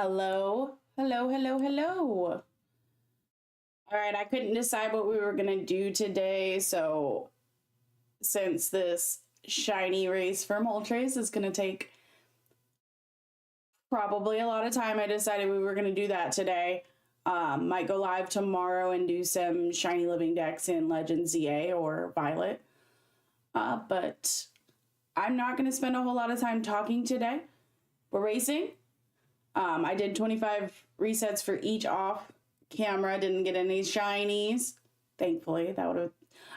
Hello, hello, hello, hello. All right, I couldn't decide what we were gonna do today, so since this shiny race for Moltres is gonna take probably a lot of time, I decided we were gonna do that today. Might go live tomorrow and do some shiny living decks in Legend ZA or Violet. But I'm not gonna spend a whole lot of time talking today. We're racing. I did 25 resets for each off camera. Didn't get any shinies. Thankfully, I would have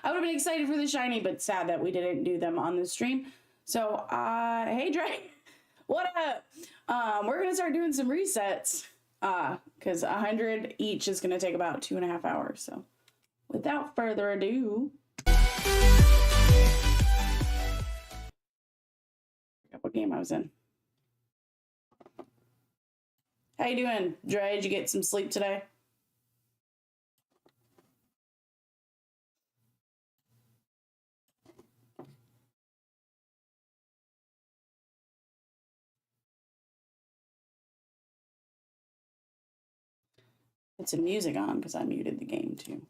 been excited for the shiny, but sad that we didn't do them on the stream. So, hey Dre, what up? We're gonna start doing some resets. Because 100 each is gonna take about 2.5 hours. So, without further ado, what game I was in. How you doing, Dre? Did you get some sleep today? Put some music on because I muted the game too.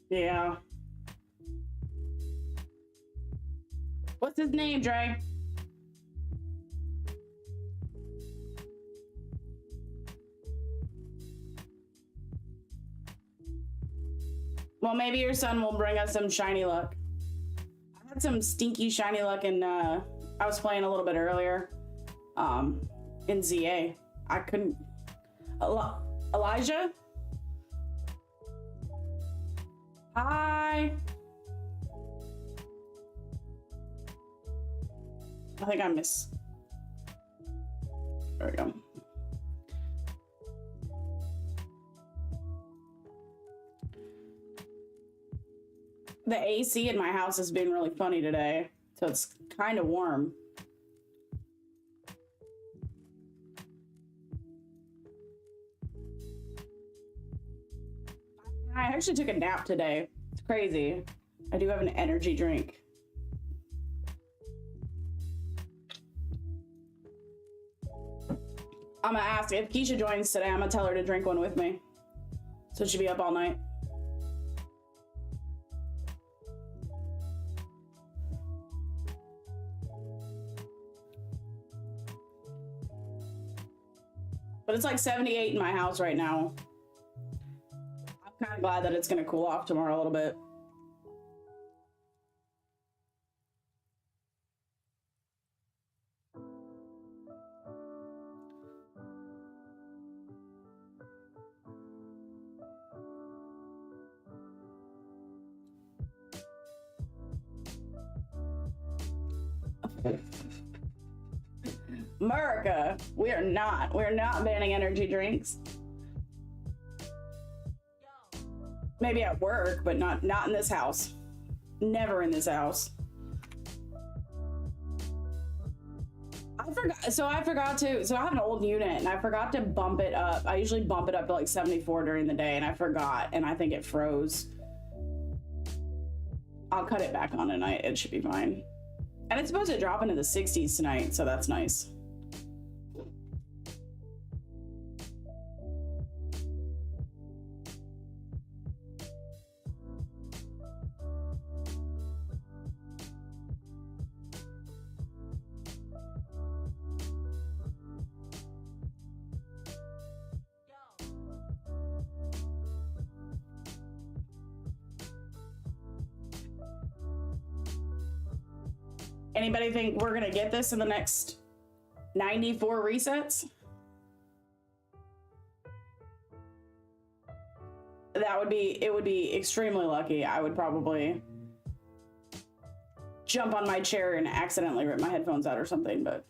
Yeah. What's his name, Dre? Well, maybe your son will bring us some shiny luck. I had some stinky shiny luck and I was playing a little bit earlier in ZA. I couldn't... Elijah? Hi. I think I miss. There we go. The AC in my house has been really funny today, so it's kind of warm. I actually took a nap today. It's crazy. I do have an energy drink. I'm gonna ask if Keisha joins today. I'm gonna tell her to drink one with me, so she'll be up all night. But it's like 78 in my house right now. I'm kind of glad that it's gonna cool off tomorrow a little bit. America, we're not banning energy drinks. Maybe at work, but not in this house. Never in this house. I have an old unit and I forgot to bump it up. I usually bump it up to like 74 during the day and I forgot and I think it froze. I'll cut it back on tonight. It should be fine. And it's supposed to drop into the 60s tonight, so that's nice. Anybody think we're gonna get this in the next 94 resets? It would be extremely lucky. I would probably jump on my chair and accidentally rip my headphones out or something, but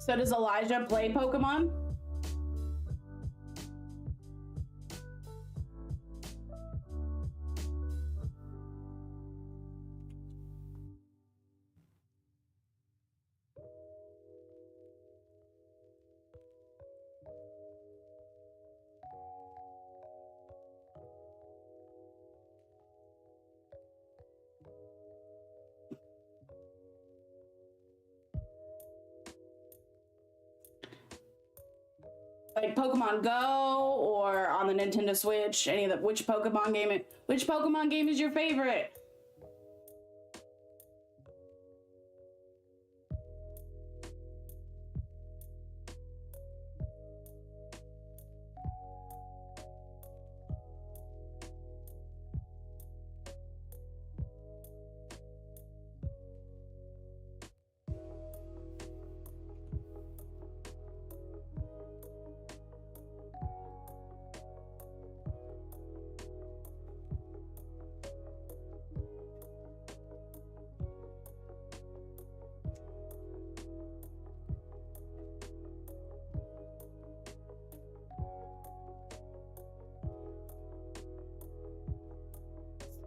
So does Elijah play Pokemon? Like Pokemon Go or on the Nintendo Switch, any of the which Pokemon game is your favorite?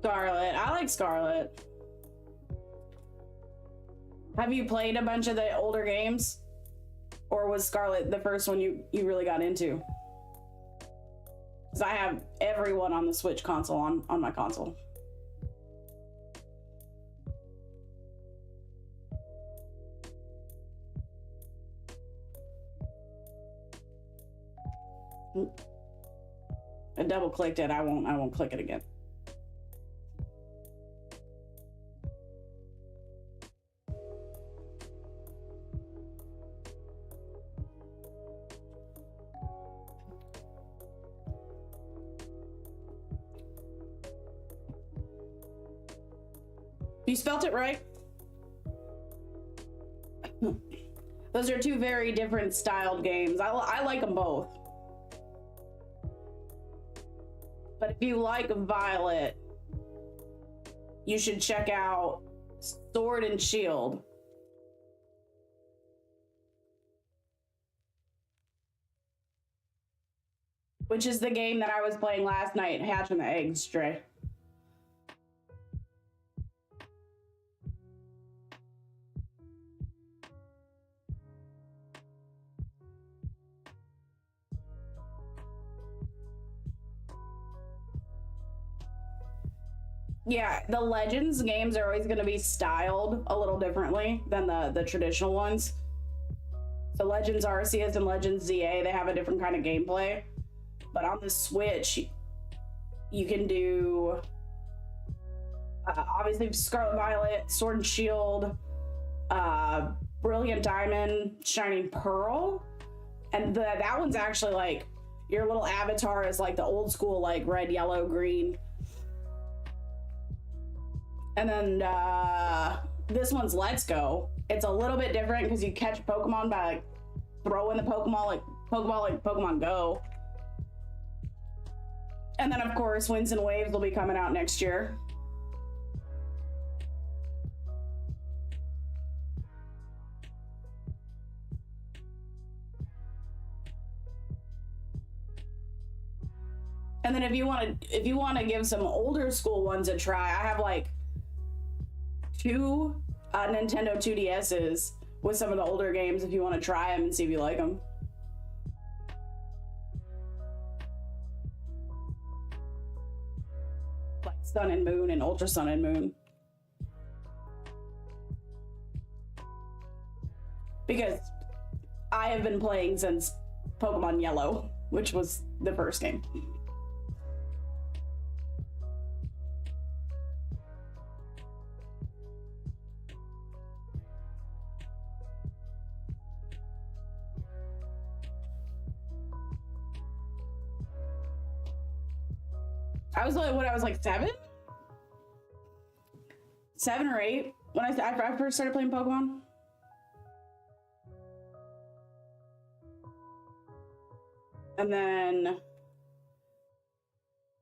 Scarlet. I like Scarlet. Have you played a bunch of the older games? Or was Scarlet the first one you really got into? Because I have everyone on the Switch console on my console. I double clicked it. I won't click it again. You spelt it right. Those are two very different styled games. I like them both. But if you like Violet, you should check out Sword and Shield. Which is the game that I was playing last night, hatching the eggs, Dre. Yeah, the Legends games are always going to be styled a little differently than the traditional ones. So Legends Arceus and Legends ZA, they have a different kind of gameplay. But on the Switch, you can do obviously Scarlet Violet, Sword and Shield, Brilliant Diamond, Shining Pearl. And that one's actually like, your little avatar is like the old school, like red, yellow, green. And then this one's Let's Go. It's a little bit different because you catch Pokemon by like throwing the Pokemon like Pokemon Go. And then of course Winds and Waves will be coming out next year. And then if you want to give some older school ones a try, I have like 2 Nintendo 2DSs with some of the older games if you want to try them and see if you like them. Like Sun and Moon and Ultra Sun and Moon. Because I have been playing since Pokemon Yellow, which was the first game. I was like 7 or 8 when I first started playing Pokemon. And then,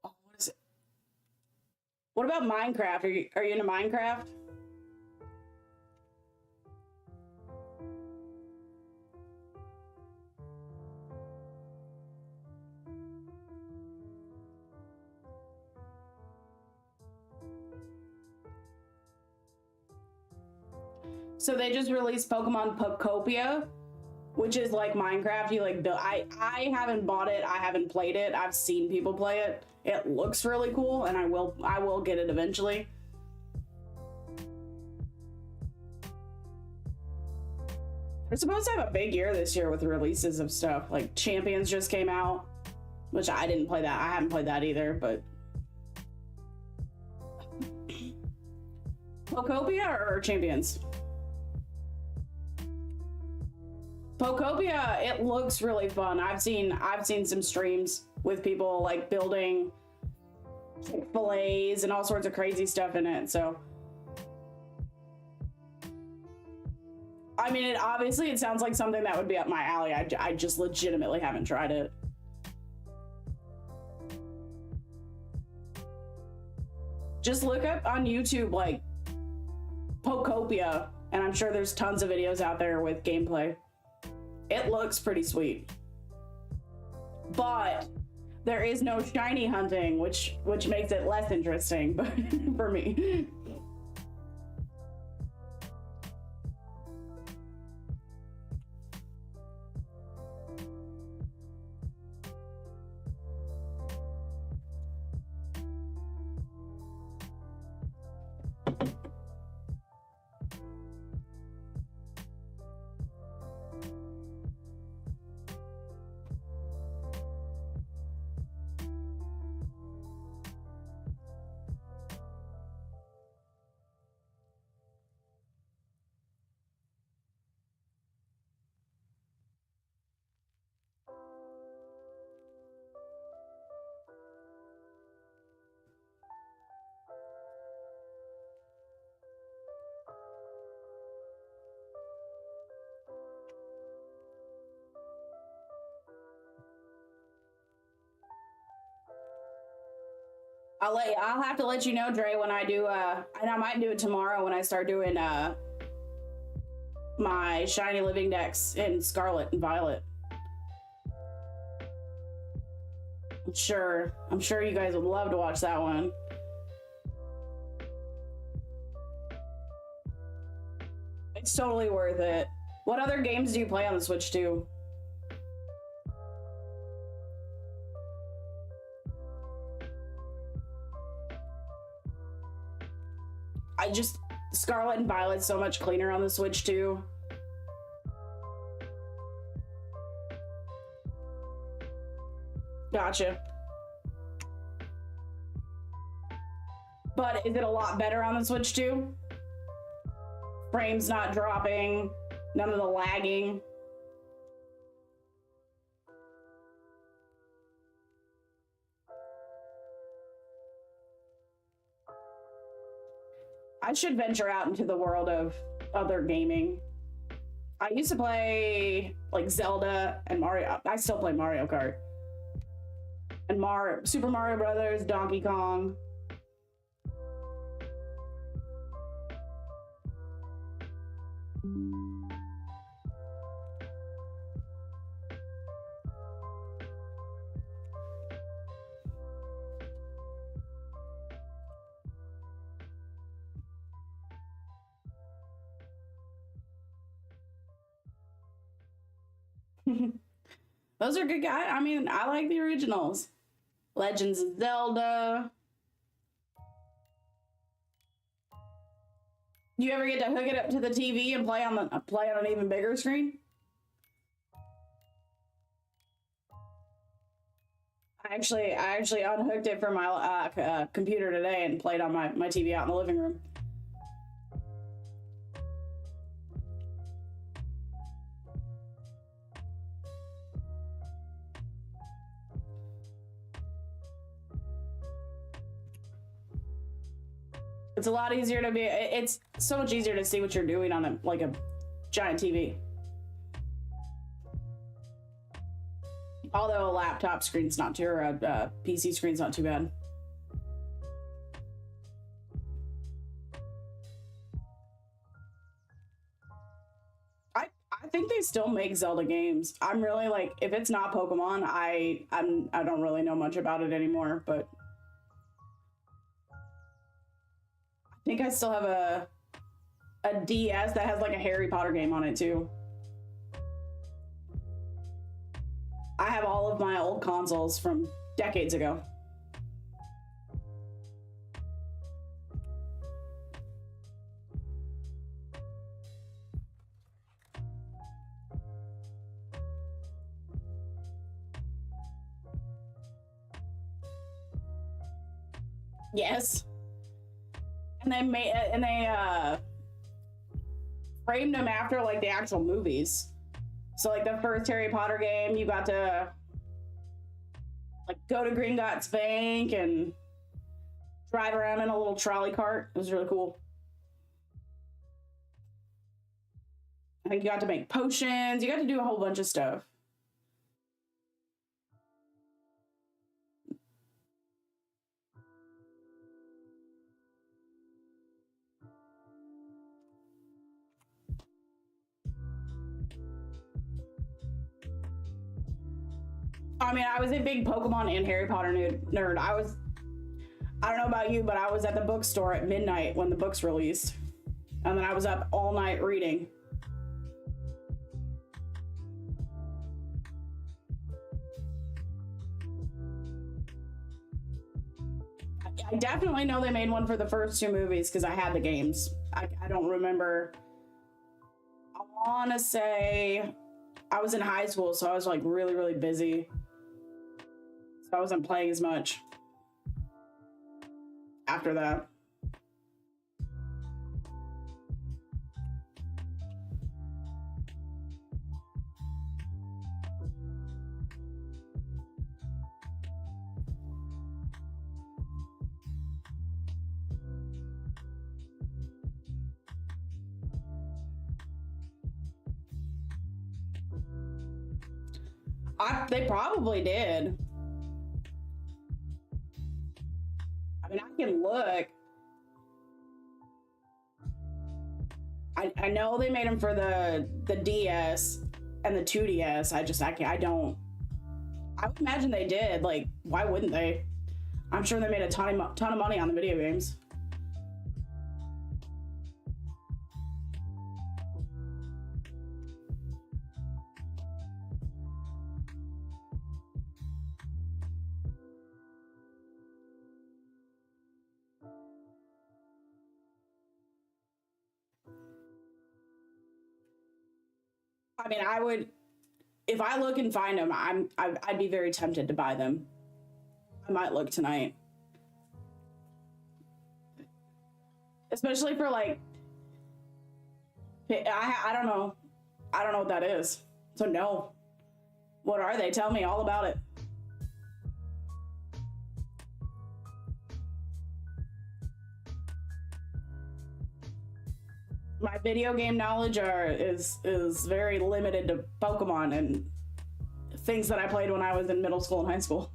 oh, what is it? What about Minecraft? Are you into Minecraft? So they just released Pokemon Pokopia, which is like Minecraft. You like build. I haven't bought it. I haven't played it. I've seen people play it. It looks really cool, and I will get it eventually. We're supposed to have a big year this year with releases of stuff. Like Champions just came out, which I didn't play that. I haven't played that either, but Pokopia or Champions? Pokopia, it looks really fun. I've seen some streams with people like building Chick-fil-A's and all sorts of crazy stuff in it. So I mean, it sounds like something that would be up my alley. I just legitimately haven't tried it. Just look up on YouTube like Pokopia, and I'm sure there's tons of videos out there with gameplay. It looks pretty sweet. But there is no shiny hunting, which makes it less interesting but for me. I'll have to let you know, Dre, when I do and I might do it tomorrow when I start doing my shiny living decks in Scarlet and Violet. I'm sure you guys would love to watch that one. It's totally worth it. What other games do you play on the Switch too? Scarlet and Violet's so much cleaner on the Switch too. Gotcha. But is it a lot better on the Switch too? Frames not dropping, none of the lagging. I should venture out into the world of other gaming. I used to play like Zelda and Mario. I still play Mario Kart. And Super Mario Brothers, Donkey Kong. Those are good guys. I mean, I like the originals. Legends of Zelda. You ever get to hook it up to the TV and play on an even bigger screen? I actually unhooked it from my computer today and played on my TV out in the living room. It's a lot easier to be. It's so much easier to see what you're doing on a giant TV. Although a laptop screen's not too, or a PC screen's not too bad. I think they still make Zelda games. I'm really like, if it's not Pokemon, I don't really know much about it anymore, but I think I still have a DS that has like a Harry Potter game on it too. I have all of my old consoles from decades ago. Yes. And they framed them after like the actual movies. So like the first Harry Potter game, you got to like go to Gringotts Bank and drive around in a little trolley cart. It was really cool. I think you got to make potions. You got to do a whole bunch of stuff. I mean, I was a big Pokemon and Harry Potter nerd. I don't know about you, but I was at the bookstore at midnight when the books released. And then I was up all night reading. I definitely know they made one for the first two movies because I had the games. I don't remember. I want to say I was in high school, so I was like really, really busy. So I wasn't playing as much after that. They probably did. I mean, I can look. I know they made them for the DS and the 2DS. I don't. I would imagine they did. Like, why wouldn't they? I'm sure they made a ton of money on the video games. I mean, I would, if I look and find them, I'd be very tempted to buy them. I might look tonight, especially for like, I don't know, what that is. So no, what are they? Tell me all about it. My video game knowledge is very limited to Pokemon and things that I played when I was in middle school and high school.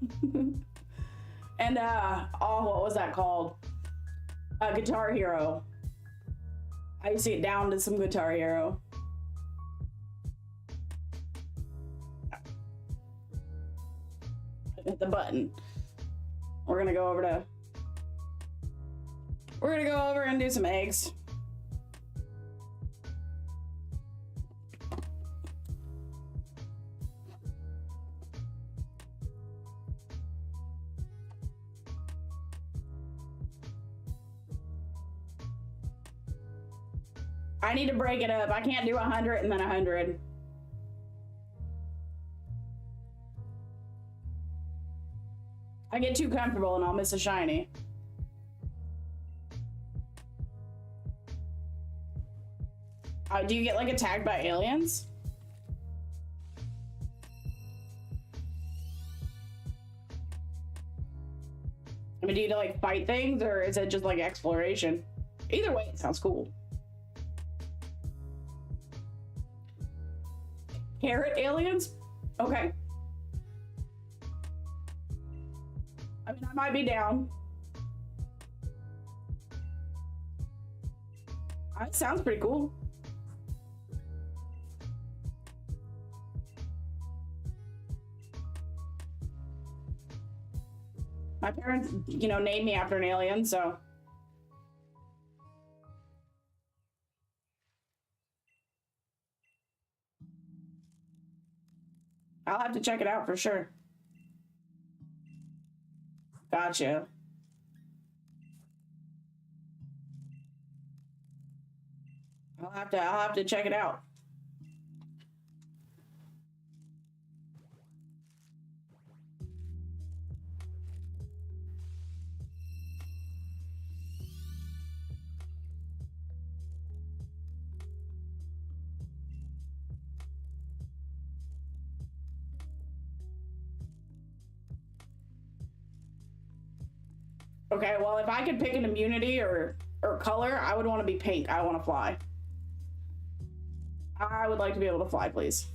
And what was that called? Guitar Hero. I used to get down to some Guitar Hero. Hit the button. We're gonna go over and do some eggs. I need to break it up. I can't do 100 and then 100. I get too comfortable and I'll miss a shiny. Do you get like attacked by aliens? I mean, do you like fight things or is it just like exploration? Either way, it sounds cool. Carrot aliens? Okay. I mean, I might be down. That sounds pretty cool. My parents, named me after an alien, so. I'll have to check it out for sure. Gotcha. I'll have to check it out. Okay, well, if I could pick an immunity or color, I would want to be pink. I want to fly. I would like to be able to fly, please.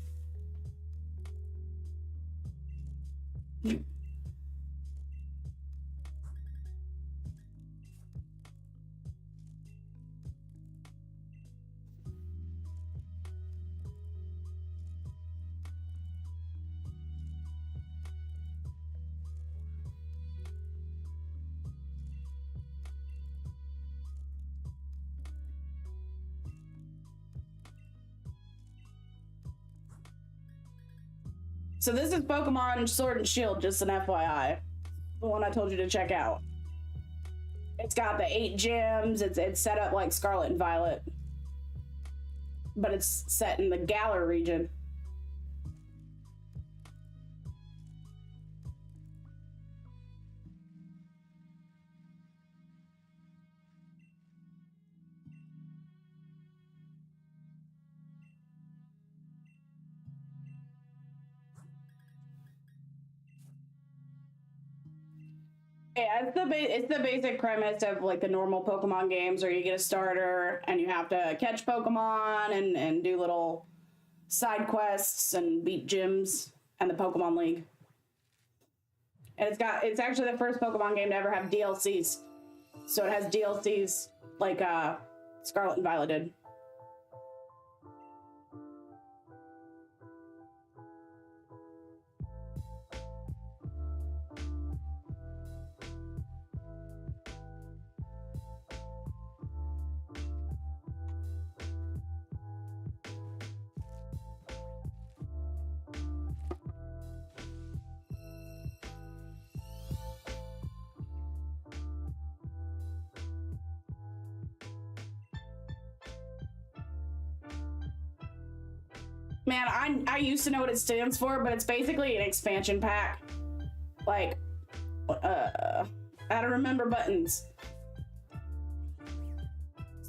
So this is Pokemon Sword and Shield, just an FYI. The one I told you to check out. It's got the 8 gyms. It's set up like Scarlet and Violet. But it's set in the Galar region. Yeah, it's the basic premise of like the normal Pokemon games where you get a starter and you have to catch Pokemon and do little side quests and beat gyms and the Pokemon League. And it's actually the first Pokemon game to ever have DLCs. So it has DLCs like Scarlet and Violet did. Man, I used to know what it stands for, but it's basically an expansion pack. Like, I don't remember buttons.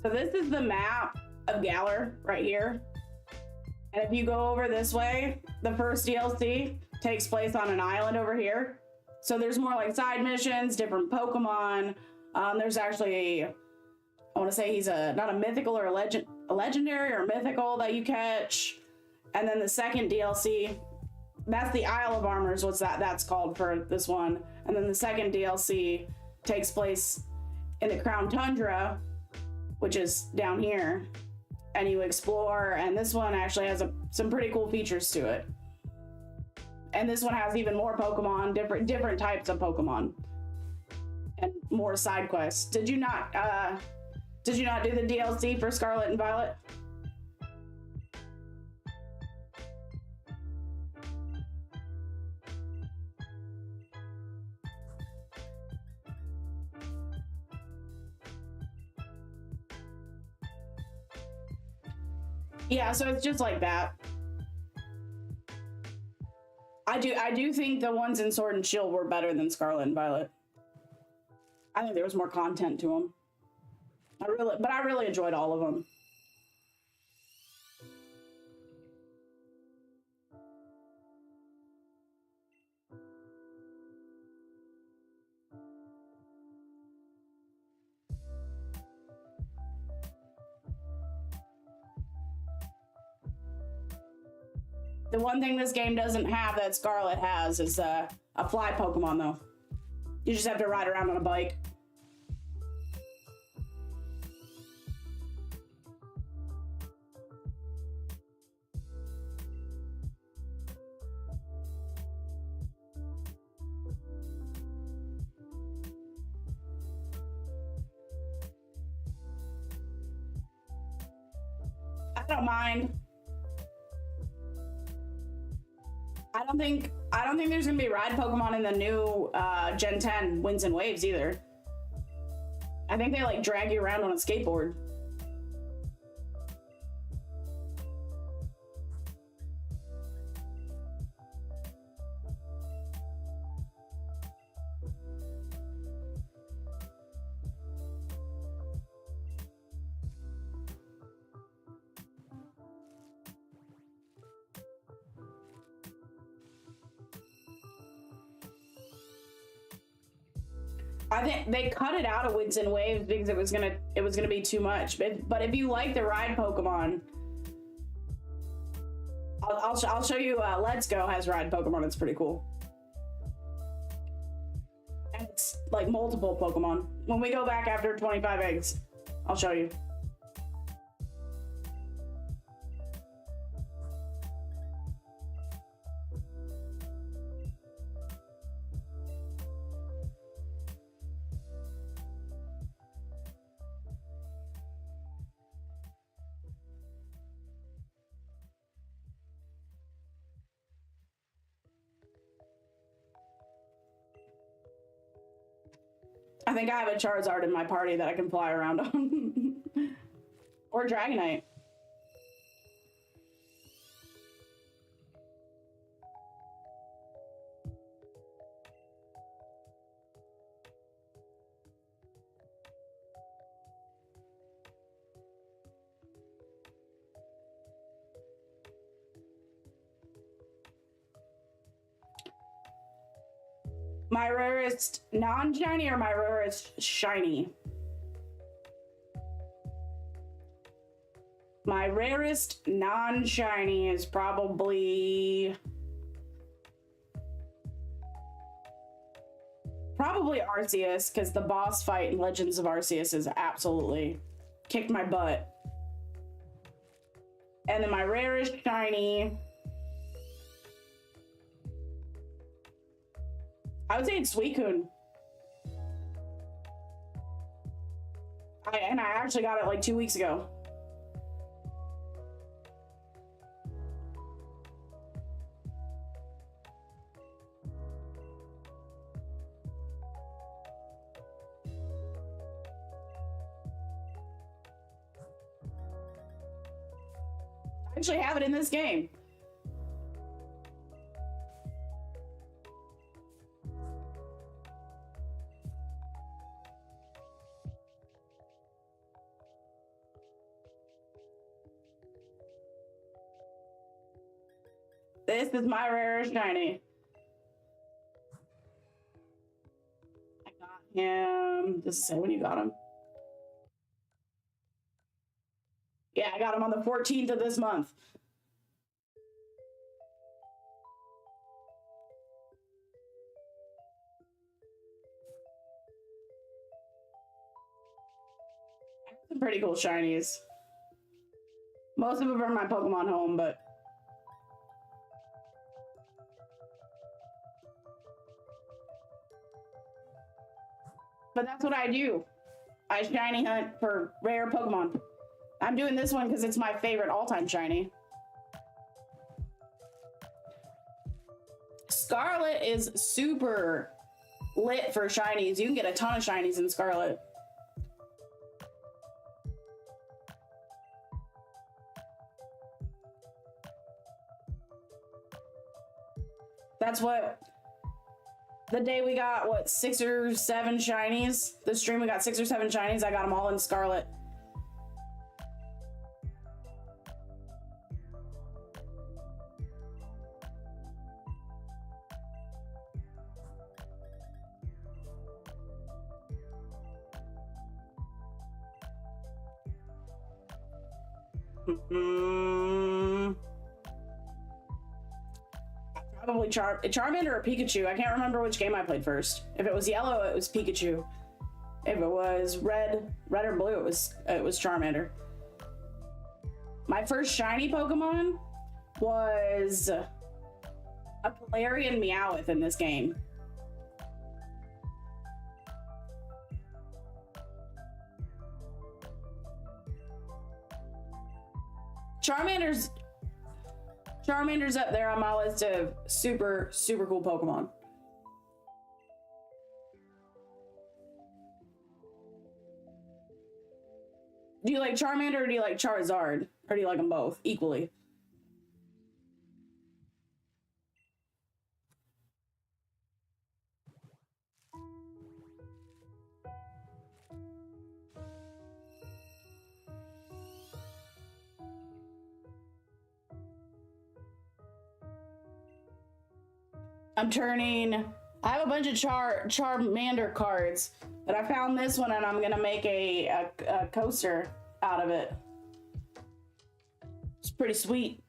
So this is the map of Galar right here. And if you go over this way, the first DLC takes place on an island over here. So there's more like side missions, different Pokemon. There's actually, I want to say he's not a mythical or a legendary or mythical that you catch. And then the second DLC, that's the Isle of Armor is that's called for this one. And then the second DLC takes place in the Crown Tundra, which is down here. And you explore, and this one actually has some pretty cool features to it. And this one has even more Pokemon, different types of Pokemon. And more side quests. Did you not do the DLC for Scarlet and Violet? Yeah, so it's just like that. I do think the ones in Sword and Shield were better than Scarlet and Violet. I think there was more content to them. I really enjoyed all of them. The one thing this game doesn't have that Scarlet has is a fly Pokemon, though. You just have to ride around on a bike. I don't mind. I don't think there's gonna be ride Pokemon in the new Gen 10 Winds and Waves either. I think they like drag you around on a skateboard. I think they cut it out of Winds and Waves because it was gonna be too much. But if you like the ride Pokemon, I'll show you. Let's Go has ride Pokemon. It's pretty cool. And it's like multiple Pokemon. When we go back after 25 eggs, I'll show you. I think I have a Charizard in my party that I can fly around on. Or Dragonite. My rarest non-shiny or my rarest shiny? My rarest non-shiny is probably Arceus, because the boss fight in Legends of Arceus is absolutely kicked my butt. And then my rarest shiny, I would say it's Suicune. I actually got it like 2 weeks ago. I actually have it in this game. This is my rarest shiny. I got him. Does it say when you got him? Yeah, I got him on the 14th of this month. Some pretty cool shinies. Most of them are my Pokemon home, but that's what I do. I shiny hunt for rare Pokemon. I'm doing this one because it's my favorite all-time shiny. Scarlet is super lit for shinies. You can get a ton of shinies in Scarlet. That's what... The day we got, what, 6 or 7 shinies? The stream we got 6 or 7 shinies. I got them all in Scarlet. Probably Charmander or Pikachu. I can't remember which game I played first. If it was yellow, it was Pikachu. If it was red or blue, it was Charmander. My first shiny Pokemon was a Galarian Meowth in this game. Charmander's Charmander's up there on my list of super, super cool Pokemon. Do you like Charmander or do you like Charizard? Or do you like them both equally? I have a bunch of Charmander cards, but I found this one and I'm gonna make a coaster out of it. It's pretty sweet.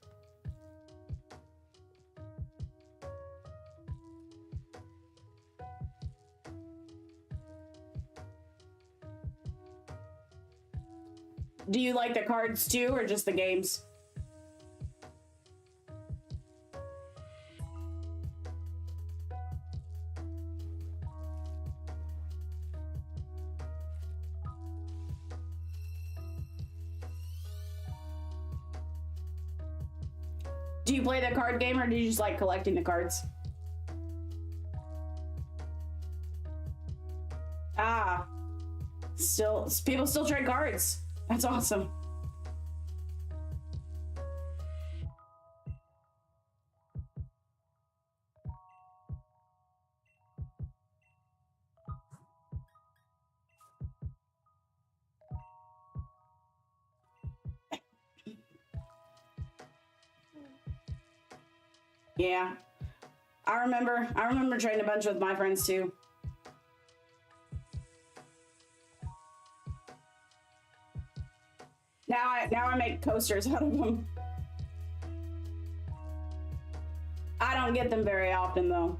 Do you like the cards too, or just the games? Do you play the card game or do you just like collecting the cards? Ah, people still trade cards. That's awesome. Yeah, I remember trading a bunch with my friends too. Now I make coasters out of them. I don't get them very often though.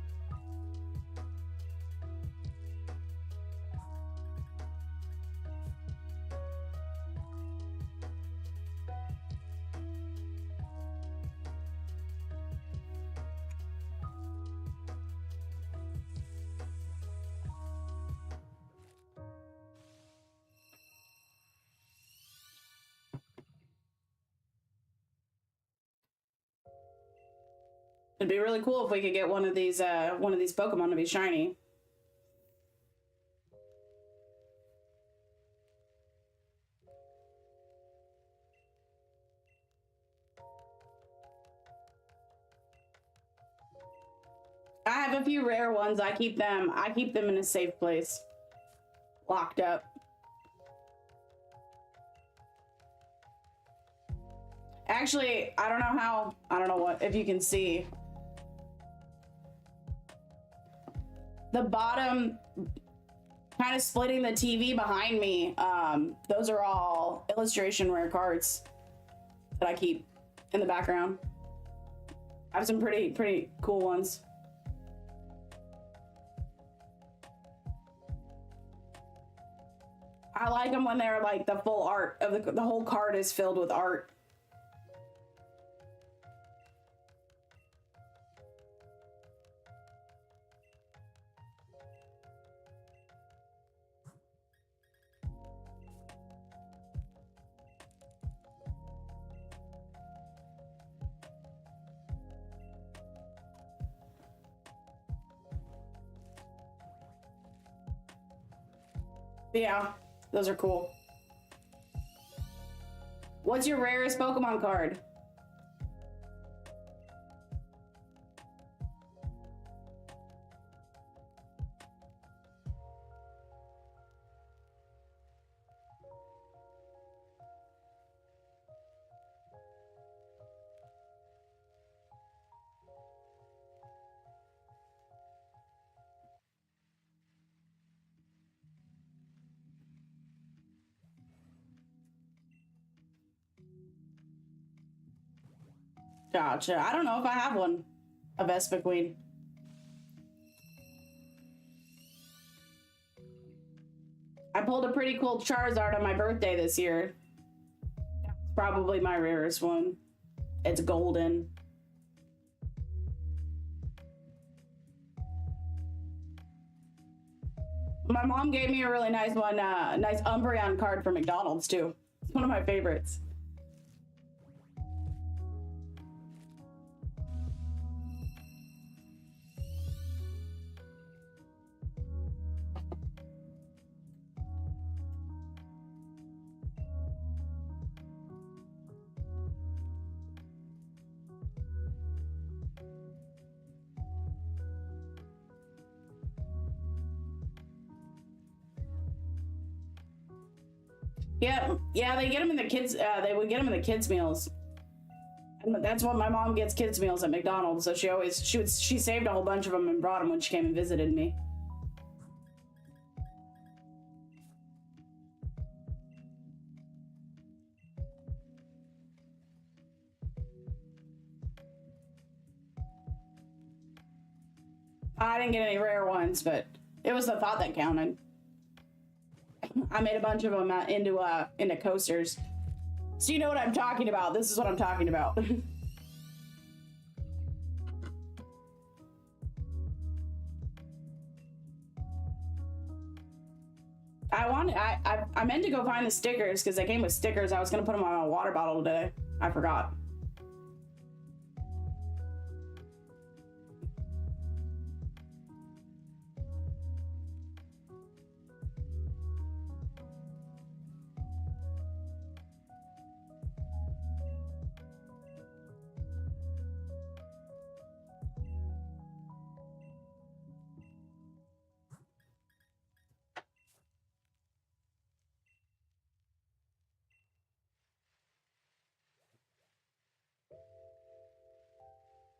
It'd be really cool if we could get one of these Pokemon to be shiny. I have a few rare ones. I keep them in a safe place. Locked up. Actually, I don't know what, if you can see. The bottom, kind of splitting the TV behind me, those are all illustration rare cards that I keep in the background. I have some pretty cool ones. I like them when they're like the full art of the whole card is filled with art. Yeah, those are cool. What's your rarest Pokemon card? Gotcha. I don't know if I have one. A Vespiquen. I pulled a pretty cool Charizard on my birthday this year. That's probably my rarest one. It's golden. My mom gave me a really nice one, nice Umbreon card from McDonald's too. It's one of my favorites. Yep. Yeah, they get them in the kids. They would get them in the kids' meals. And that's what my mom gets kids' meals at McDonald's. So she saved a whole bunch of them and brought them when she came and visited me. I didn't get any rare ones, but it was the thought that counted. I made a bunch of them into coasters. So you know what I'm talking about. This is what I'm talking about. I meant to go find the stickers because they came with stickers. I was gonna put them on a water bottle today. I forgot.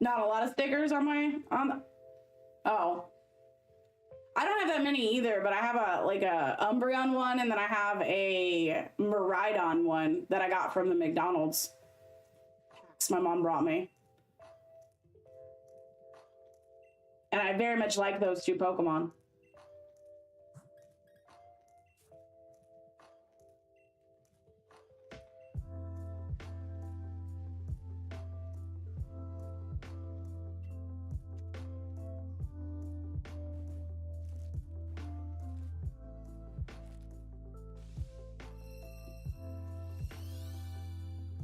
Not a lot of stickers on my oh. I don't have that many either, but I have a Umbreon one, and then I have a Miraidon one that I got from the McDonald's packs my mom brought me. And I very much like those two Pokemon.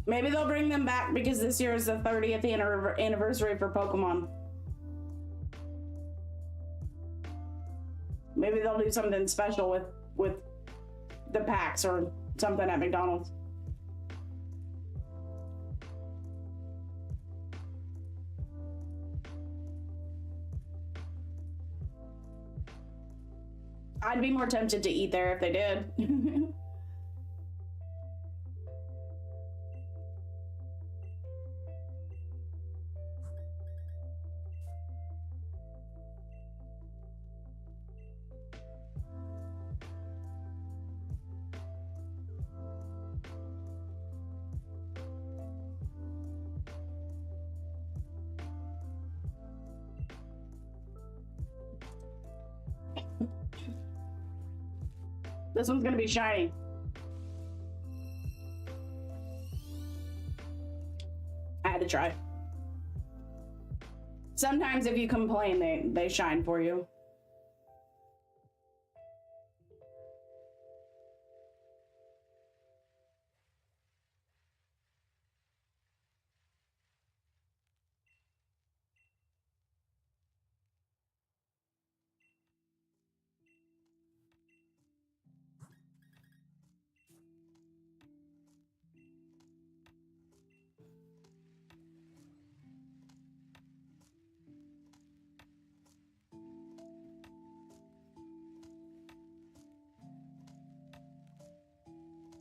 Maybe they'll bring them back because this year is the 30th anniversary for Pokemon. Maybe they'll do something special with the packs or something at McDonald's. I'd be more tempted to eat there if they did. This one's gonna be shiny. I had to try. Sometimes if you complain, they shine for you.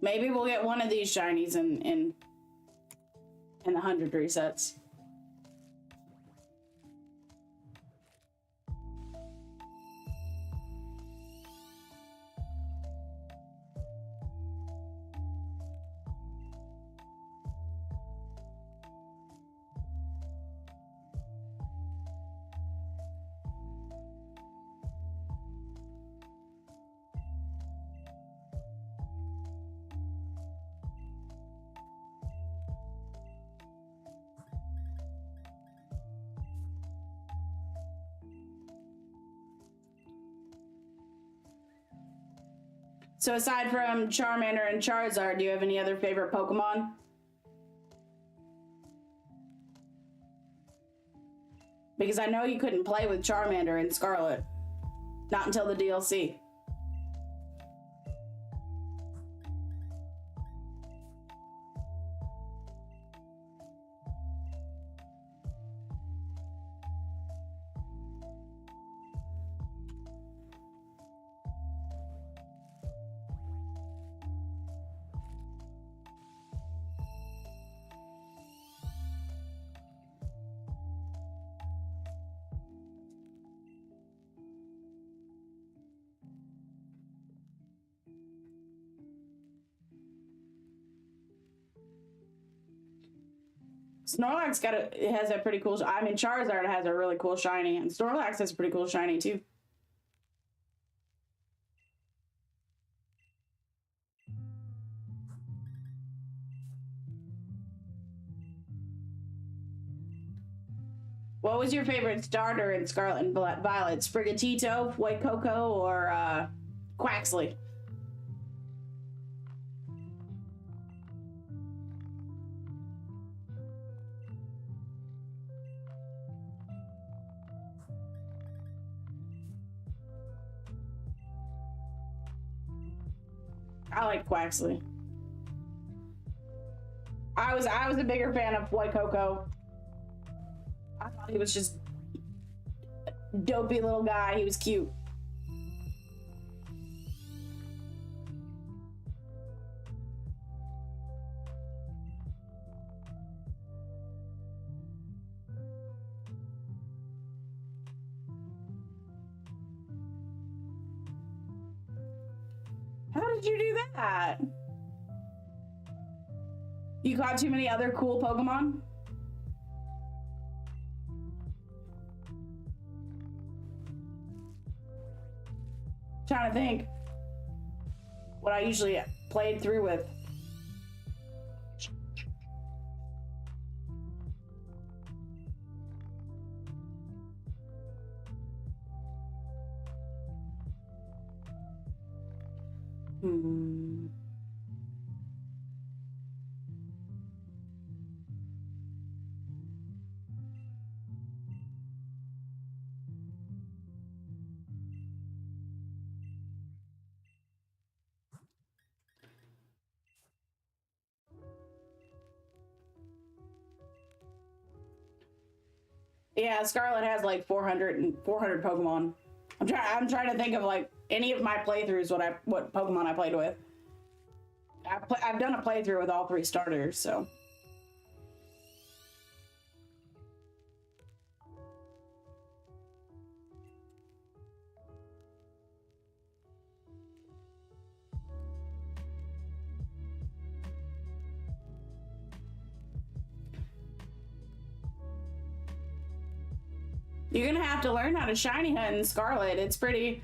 Maybe we'll get one of these shinies in the 100 resets. So aside from Charmander and Charizard, do you have any other favorite Pokemon? Because I know you couldn't play with Charmander in Scarlet. Not until the DLC. Snorlax it has a pretty cool. I mean, Charizard has a really cool shiny, and Snorlax has a pretty cool shiny too. What was your favorite starter in Scarlet and Violet? Sprigatito, White Cocoa, or Quaxley? I like Quaxley. I was a bigger fan of White Cocoa. I thought he was just a dopey little guy. He was cute. How did you do that? You caught too many other cool Pokemon? Trying to think what I usually played through with. Yeah, Scarlet has like 400 Pokemon. I'm trying to think of like any of my playthroughs what Pokemon I played with. I've done a playthrough with all 3 starters, so. You're gonna have to learn how to shiny hunt in Scarlet. It's pretty.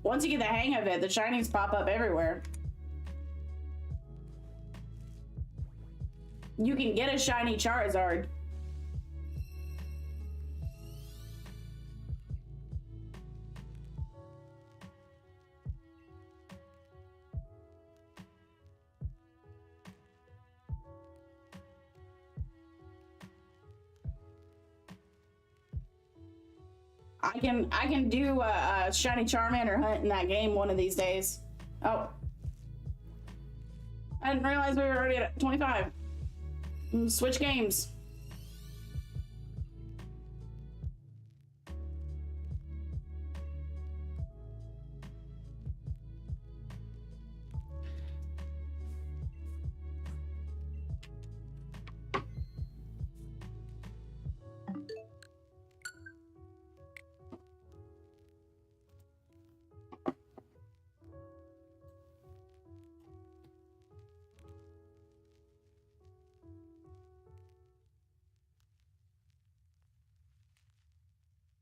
Once you get the hang of it, the shinies pop up everywhere. You can get a shiny Charizard. I can do a shiny Charmander hunt in that game one of these days. Oh, I didn't realize we were already at 25. Switch games.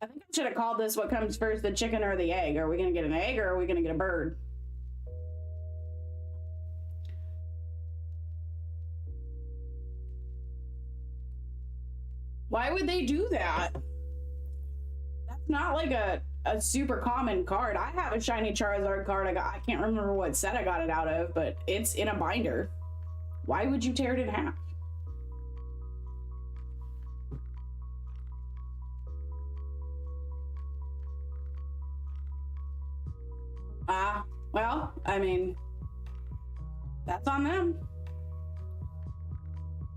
I think I should have called this what comes first, the chicken or the egg. Are we going to get an egg or are we going to get a bird? Why would they do that? That's not like a super common card. I have a shiny Charizard card I can't remember what set I got it out of, but it's in a binder. Why would you tear it in half? Well, I mean, that's on them.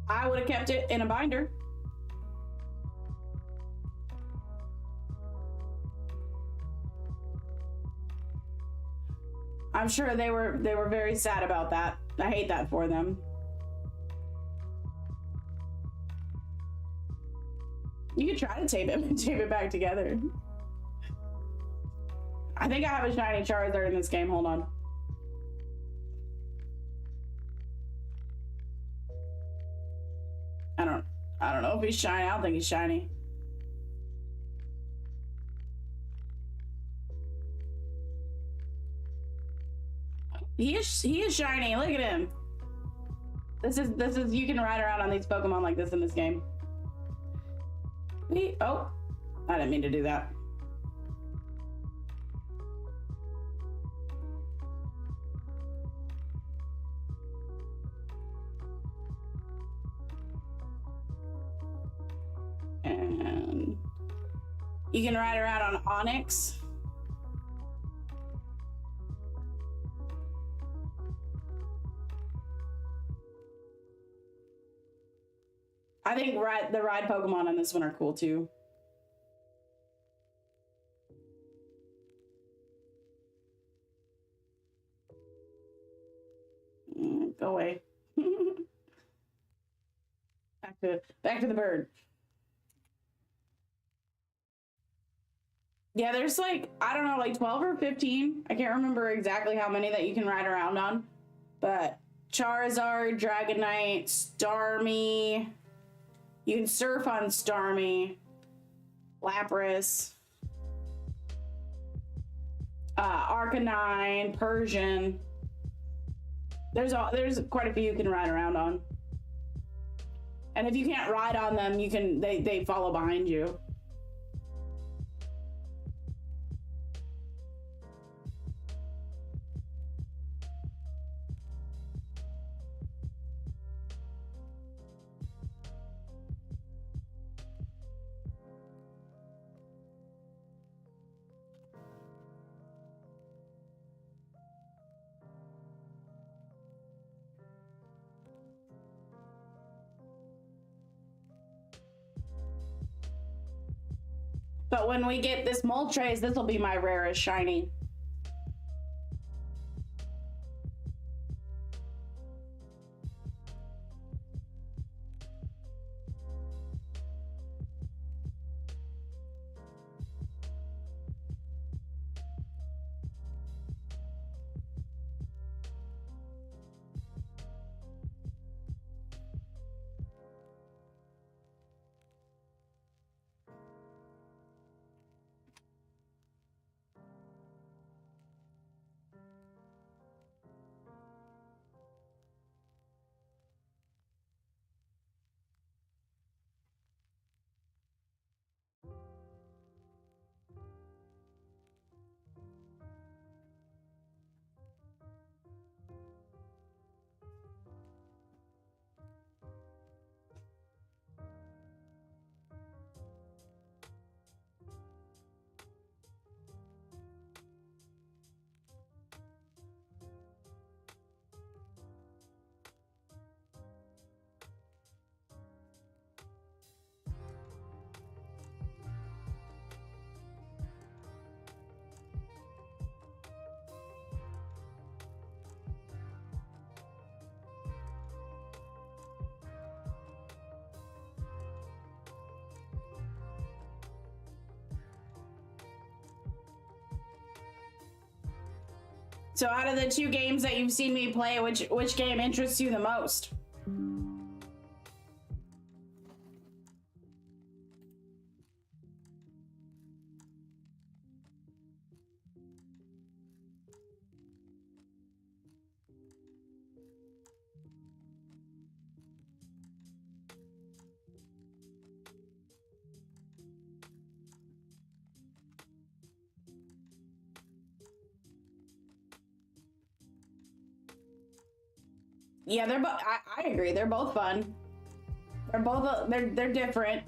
I would have kept it in a binder. I'm sure they were very sad about that. I hate that for them. You could try to tape it back together. I think I have a shiny Charizard in this game. Hold on. I be shiny. I don't think he's shiny. He is shiny. Look at him. This is you can ride around on these Pokemon like this in this game. Oh, I didn't mean to do that. And you can ride around on Onyx. I think the ride Pokemon on this one are cool too. Go away. back to the bird. Yeah, there's like, I don't know, like 12 or 15. I can't remember exactly how many that you can ride around on. But Charizard, Dragonite, Starmie. You can surf on Starmie, Lapras, Arcanine, Persian. There's quite a few you can ride around on. And if you can't ride on them, you can they follow behind you. But when we get this Moltres, this will be my rarest shiny. So out of the two games that you've seen me play, which game interests you the most? Yeah, they're both. I agree. They're both fun. They're both. They're different.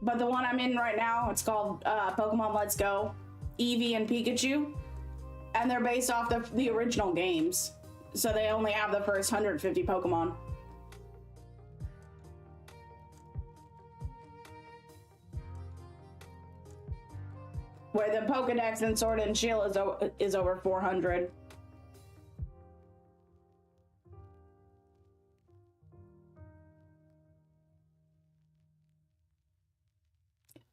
But the one I'm in right now, it's called Pokemon Let's Go, Eevee and Pikachu, and they're based off the original games. So they only have the first 150 Pokemon. Where the Pokedex in Sword and Shield is over 400.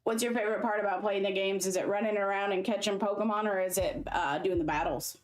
What's your favorite part about playing the games? Is it running around and catching Pokemon, or is it doing the battles?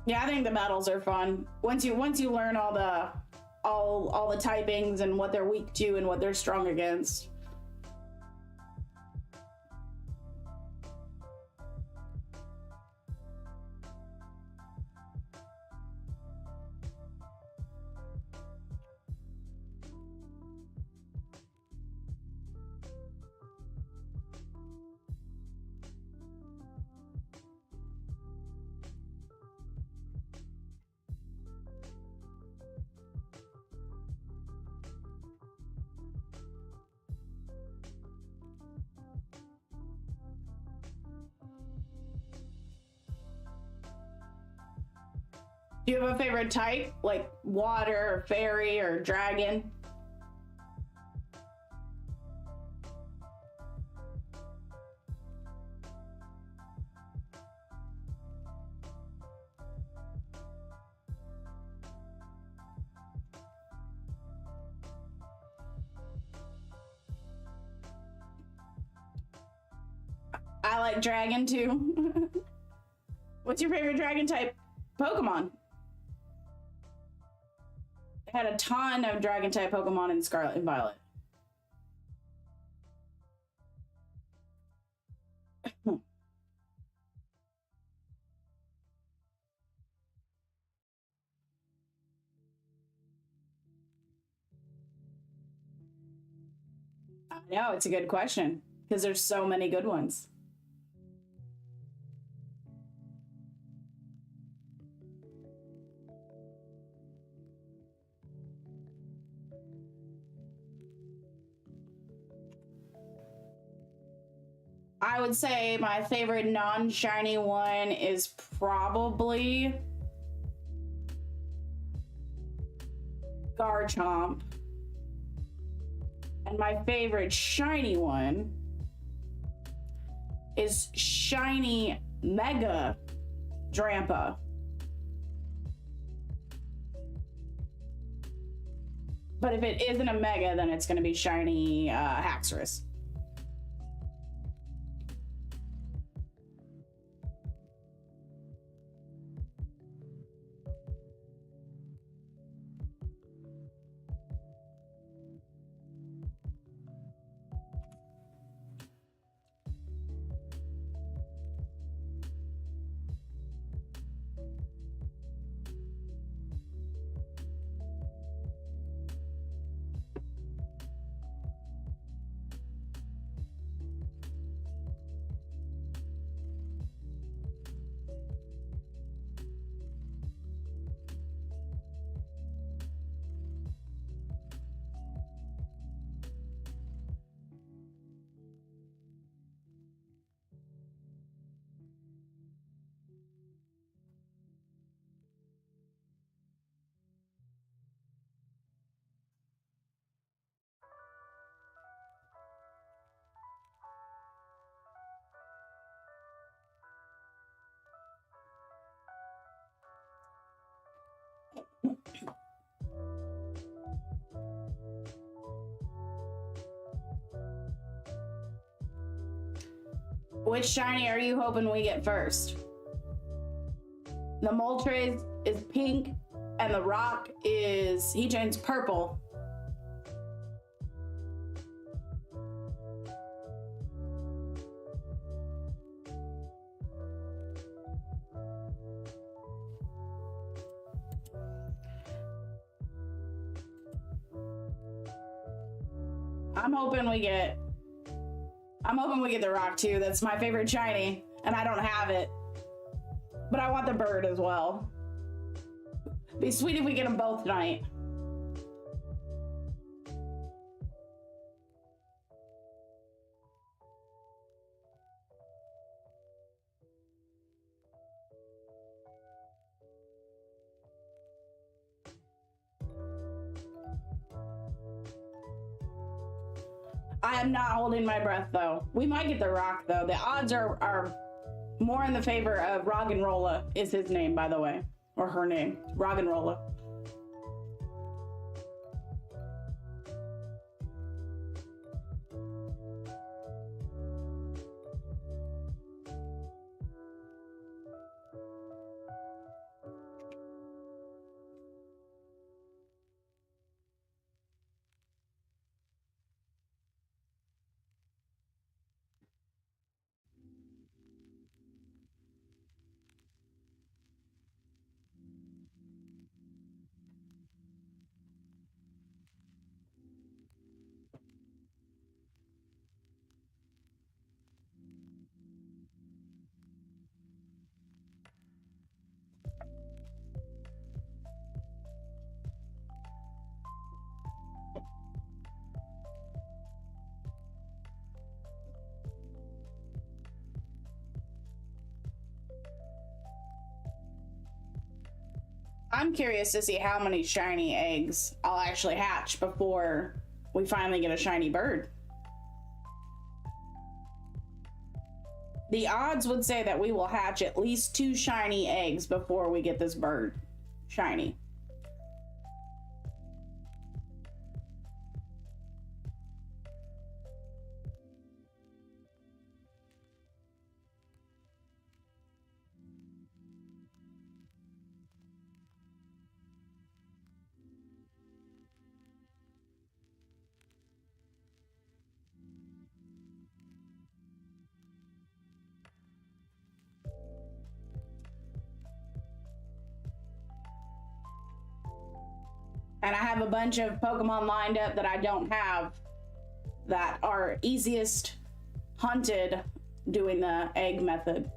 Yeah, I think the battles are fun. Once you learn all the typings and what they're weak to and what they're strong against. Do you have a favorite type, like water, or fairy, or dragon? I like dragon too. What's your favorite dragon type Pokemon? I had a ton of dragon type Pokemon in Scarlet and Violet. No, it's a good question because there's so many good ones. I would say my favorite non-shiny one is probably Garchomp. And my favorite shiny one is Shiny Mega Drampa. But if it isn't a Mega, then it's going to be Shiny Haxorus. Which shiny are you hoping we get first? The Moltres is pink, and the rock is, he turns purple. I'm hoping we get the rock too. That's my favorite shiny, and I don't have it. But I want the bird as well. Be sweet if we get them both tonight. I am not holding my breath though. We might get the rock though. The odds are more in the favor of Roggenrola is his name, by the way. Or her name. Roggenrola. I'm curious to see how many shiny eggs I'll actually hatch before we finally get a shiny bird. The odds would say that we will hatch at least 2 shiny eggs before we get this bird shiny. And I have a bunch of Pokemon lined up that I don't have that are easiest hunted doing the egg method.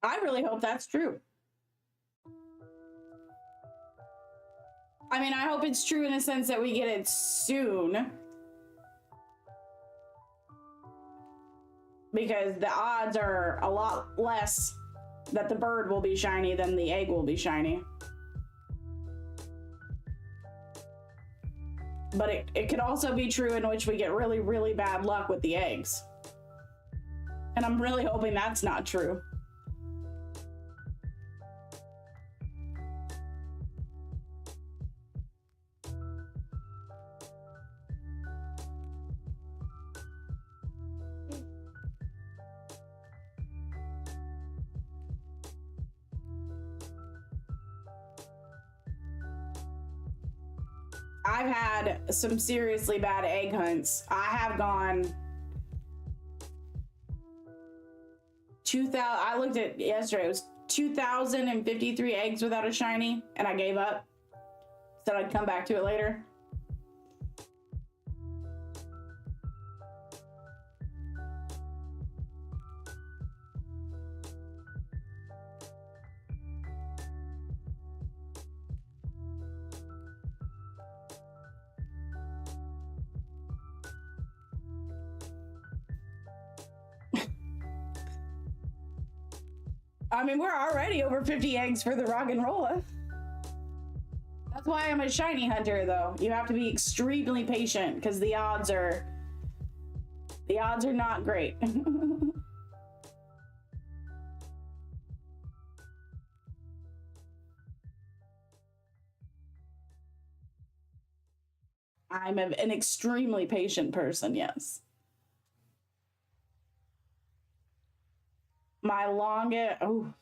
I really hope that's true. I mean, I hope it's true in the sense that we get it soon. Because the odds are a lot less that the bird will be shiny than the egg will be shiny. But it could also be true in which we get really, really bad luck with the eggs. And I'm really hoping that's not true. I've had some seriously bad egg hunts. I have gone 2,000. I looked at yesterday. It was 2,053 eggs without a shiny, and I gave up. Said I'd come back to it later. I mean, we're already over 50 eggs for the rock and rolla. That's why I'm a shiny hunter, though. You have to be extremely patient because the odds are not great. I'm an extremely patient person, yes. My longest, oh,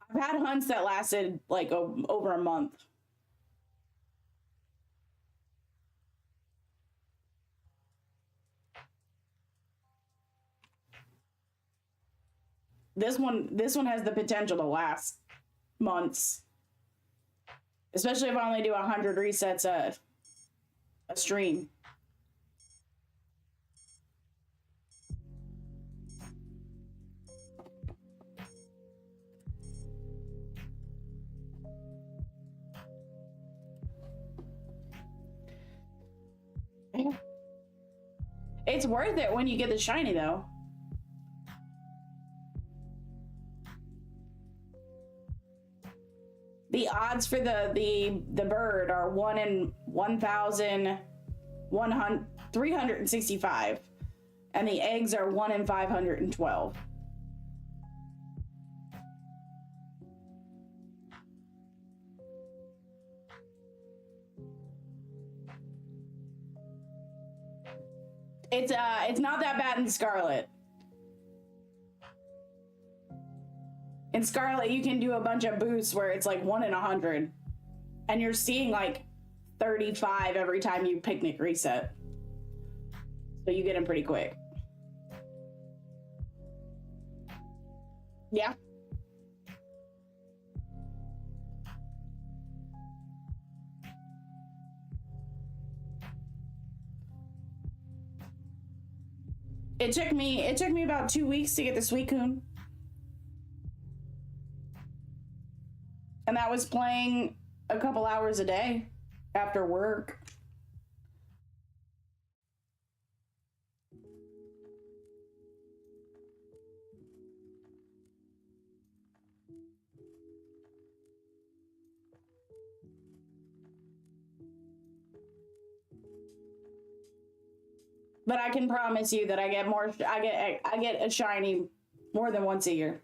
I've had hunts that lasted like over a month. This one has the potential to last months, especially if I only do 100 resets a stream. It's worth it when you get the shiny, though. The odds for the bird are 1 in 1,365, and the eggs are 1 in 512. It's not that bad in Scarlet. In Scarlet, you can do a bunch of boosts where it's like 1 in 100, and you're seeing like 35 every time you picnic reset. So you get them pretty quick. Yeah. It took me about 2 weeks to get the Suicune. And that was playing a couple hours a day after work. But I can promise you that I get a shiny more than once a year.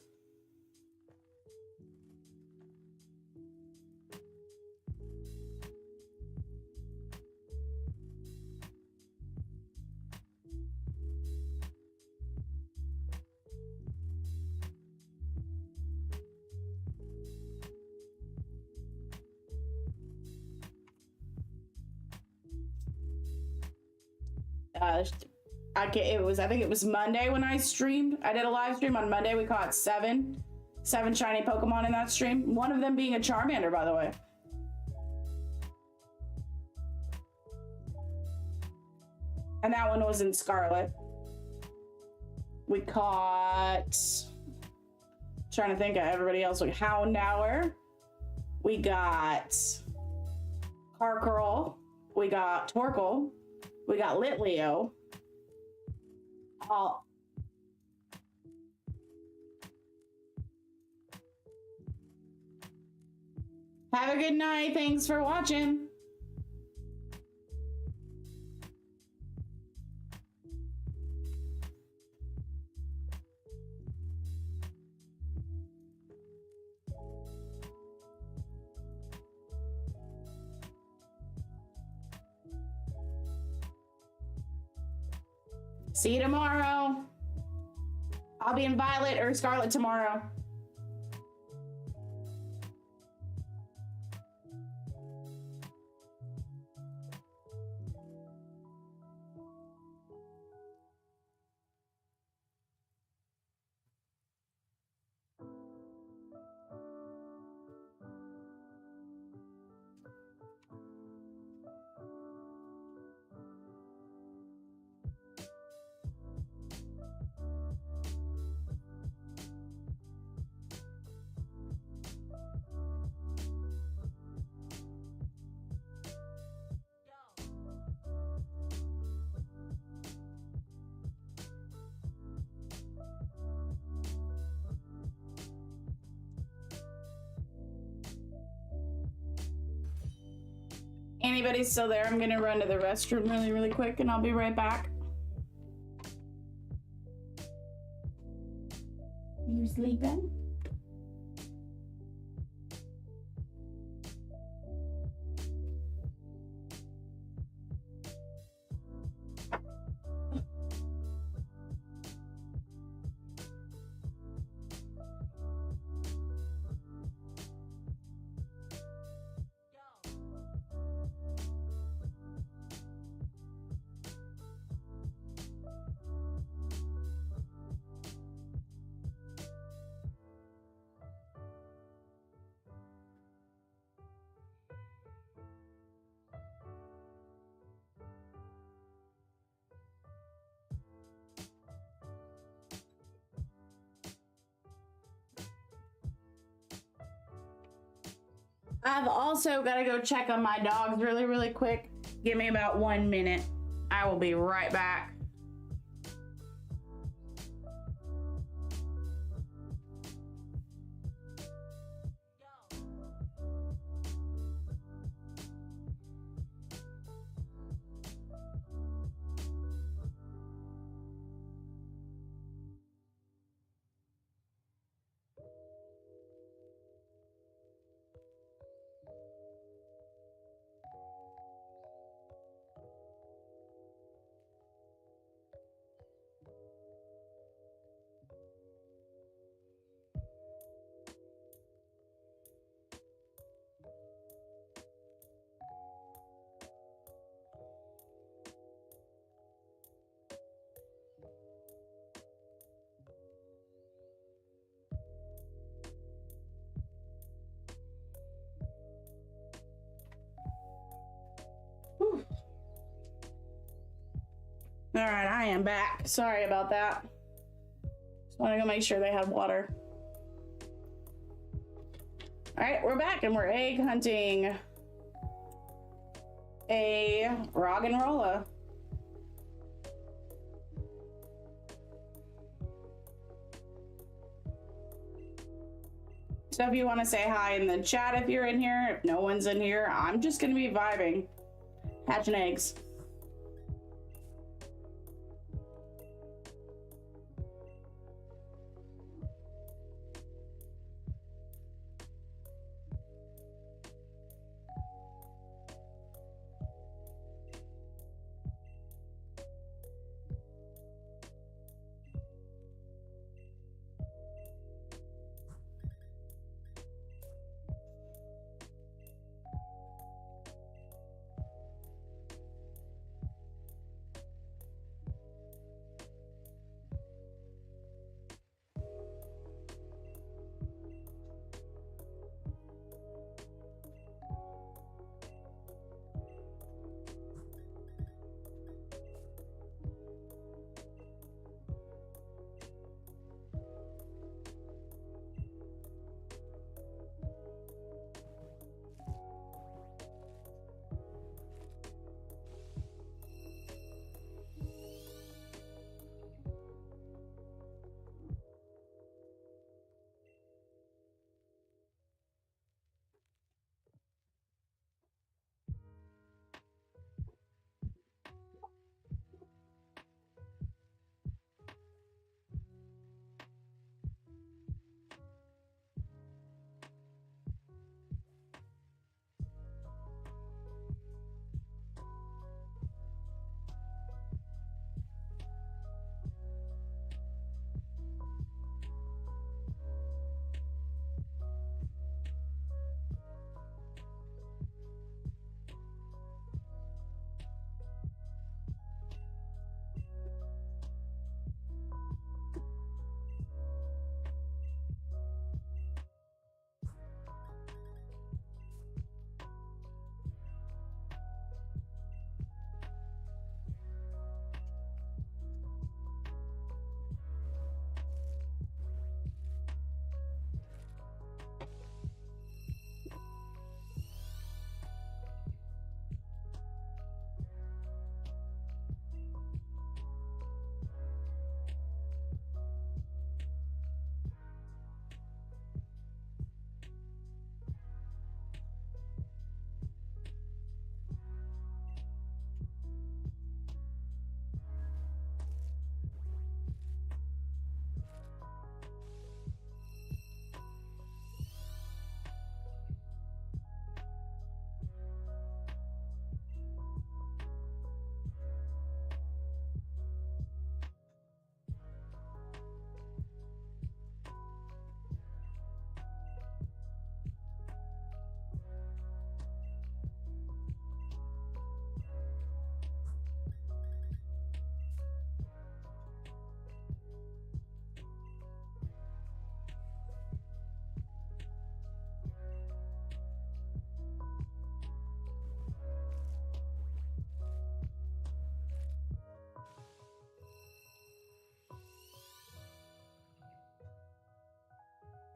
I think it was Monday when I streamed. I did a live stream on Monday. We caught seven shiny Pokemon in that stream. One of them being a Charmander, by the way. And that one was in Scarlet. We caught, trying to think of everybody else, like Houndour. We got Carcurl. We got Torkoal. We got Litleo. All. Have a good night. Thanks for watching. See you tomorrow. I'll be in Violet or Scarlet tomorrow. Anybody's still there? I'm gonna run to the restroom really quick and I'll be right back. You sleeping? I've also got to go check on my dogs really quick. Give me about 1 minute. I will be right back. All right, I am back. Sorry about that. Just want to go make sure they had water. All right, we're back and we're egg hunting a Roggenrola. So if you want to say hi in the chat if you're in here, if no one's in here, I'm just going to be vibing, hatching eggs.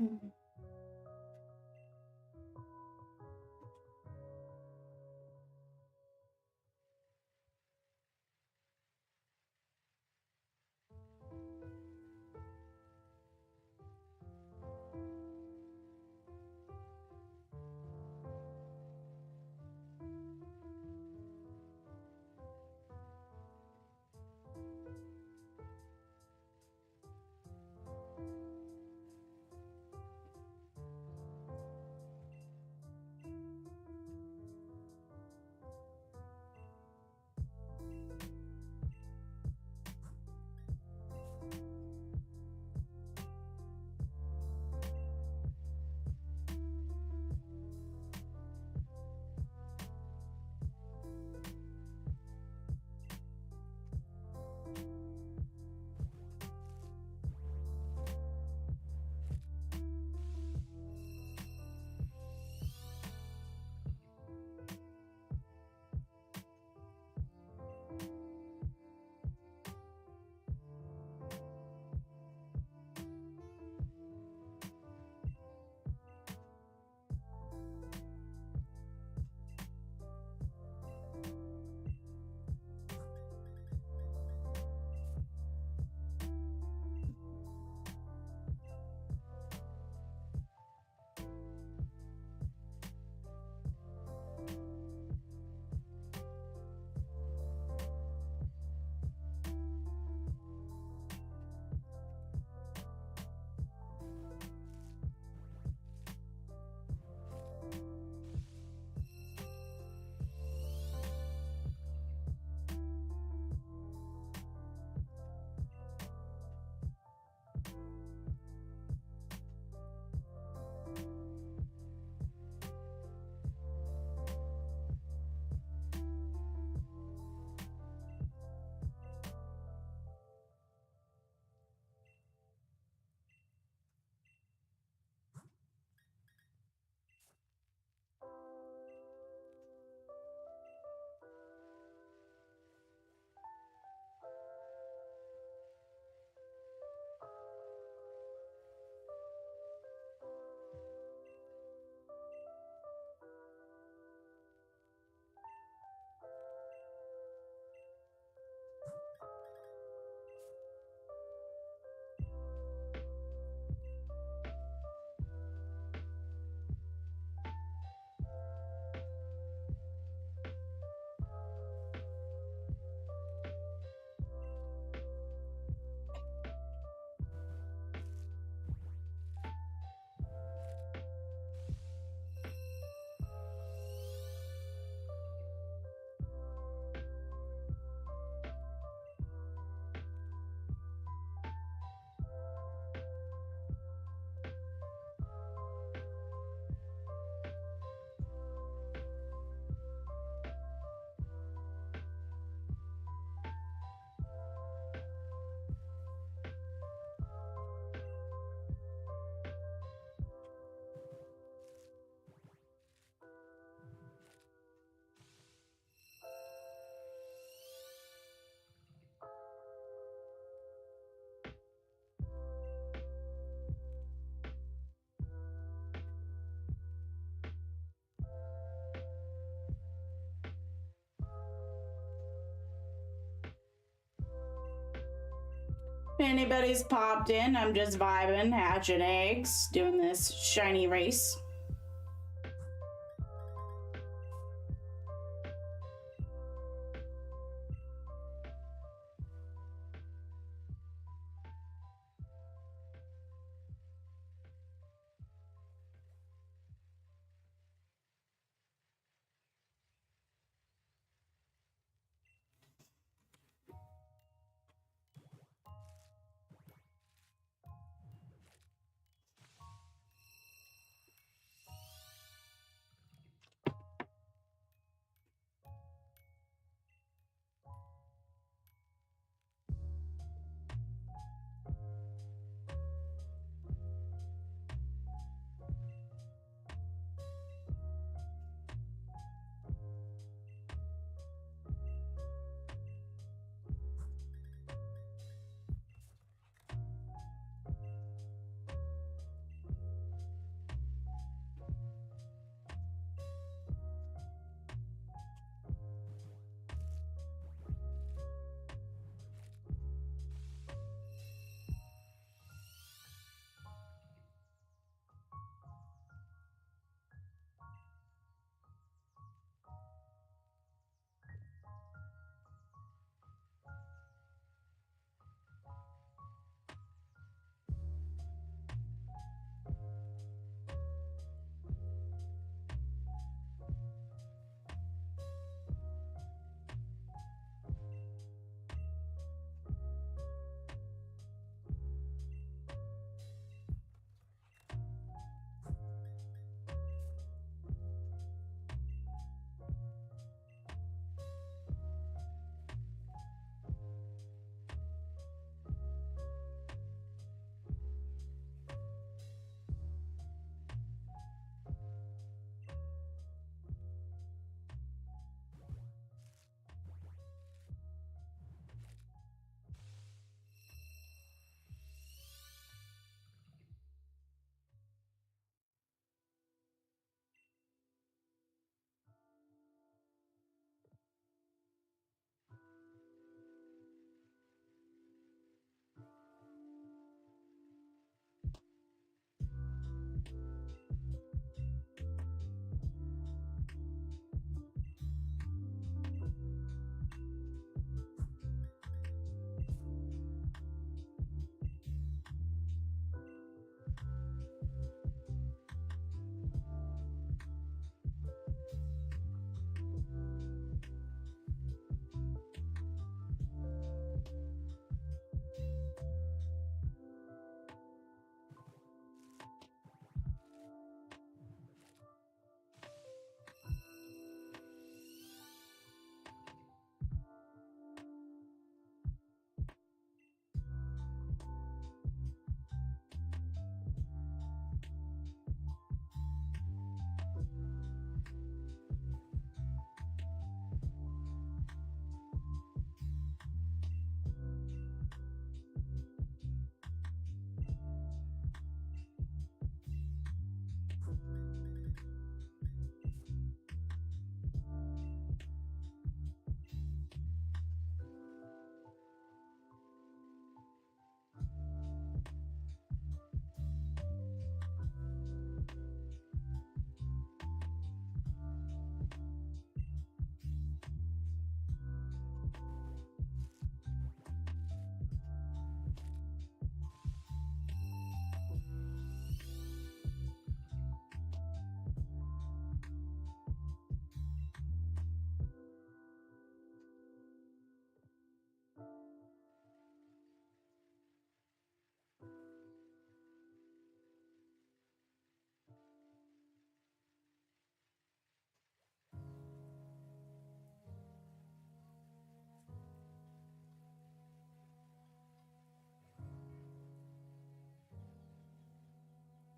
Mhm. anybody's popped in, I'm just vibing, hatching eggs, doing this shiny race.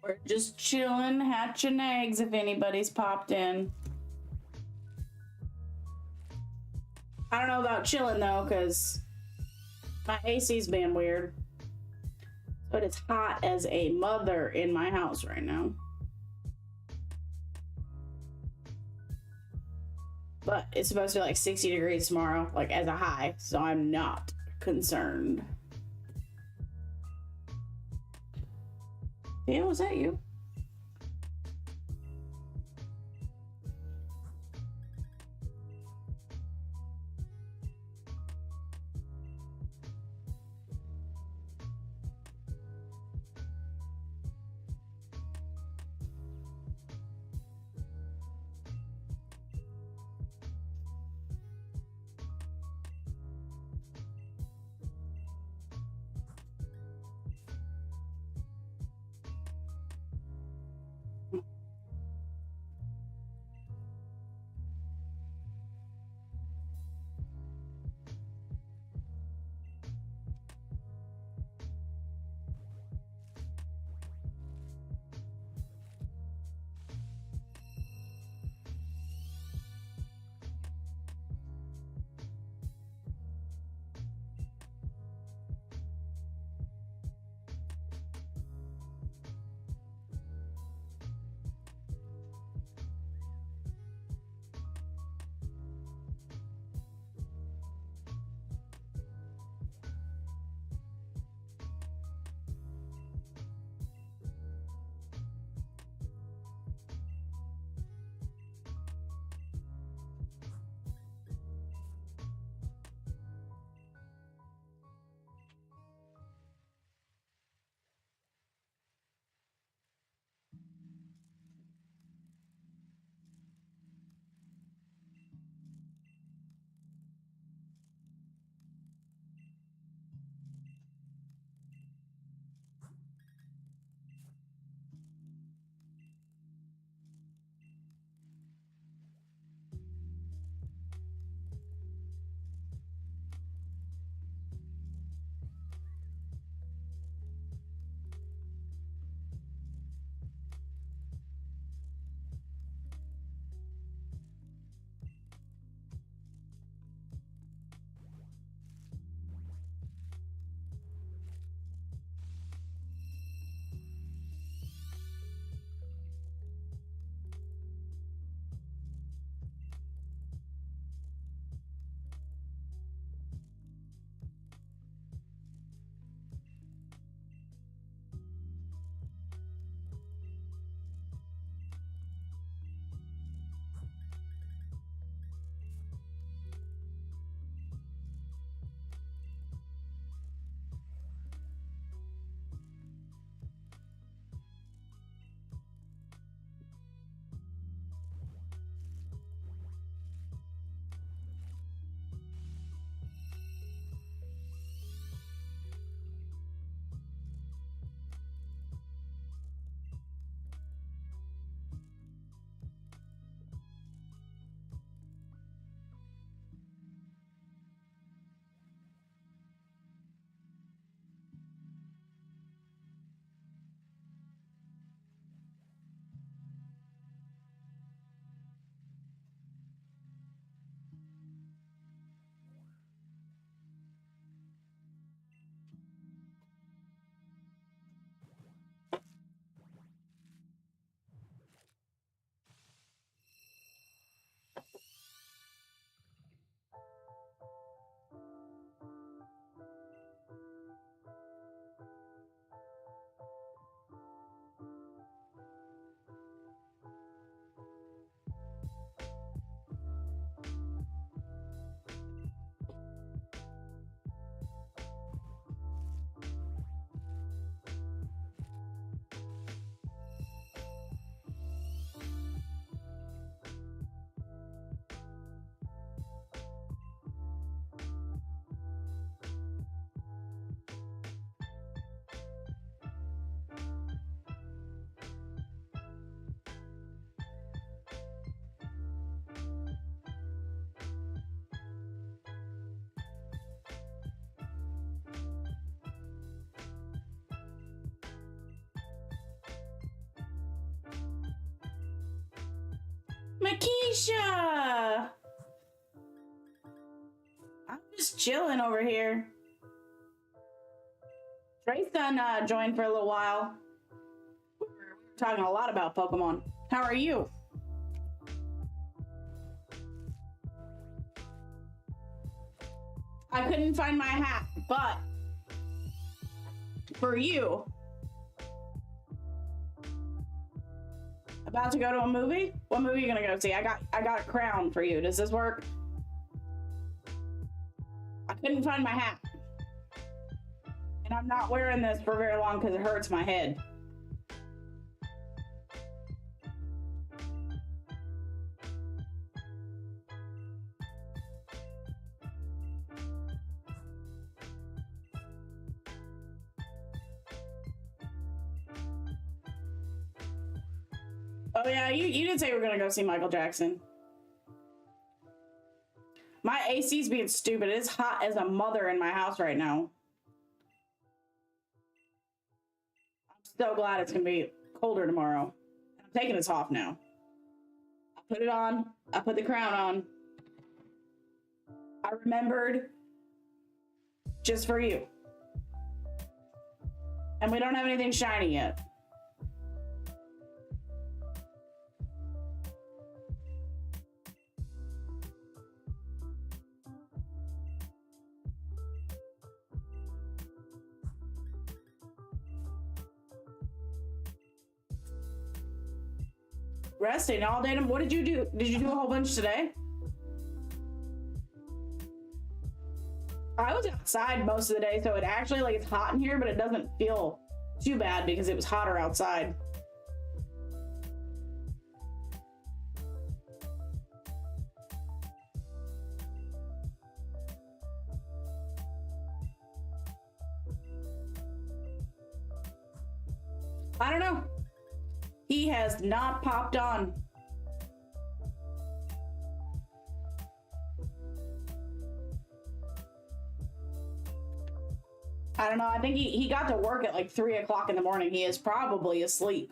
We're just chilling, hatching eggs if anybody's popped in. I don't know about chilling though, because my AC's being weird. But it's hot as a mother in my house right now. But it's supposed to be like 60 degrees tomorrow, like as a high, so I'm not concerned. Theo, was that you? Makisha! I'm just chilling over here. Trey's done joined for a little while. We were talking a lot about Pokemon. How are you? I couldn't find my hat, but for you, About to go to a movie? What movie are you gonna go see? I got a crown for you. Does this work? I couldn't find my hat. And I'm not wearing this for very long because it hurts my head. Oh yeah, you did say we were gonna go see Michael Jackson. My AC's being stupid. It's hot as a mother in my house right now. I'm so glad it's gonna be colder tomorrow. I'm taking this off now. I put it on. I put the crown on. I remembered just for you. And we don't have anything shiny yet. Resting all day. What did you do? Did you do a whole bunch today? I was outside most of the day, so it actually, like, it's hot in here, but it doesn't feel too bad because it was hotter outside. I don't know. He has not popped on. I don't know. I think he got to work at like 3 o'clock in the morning. He is probably asleep.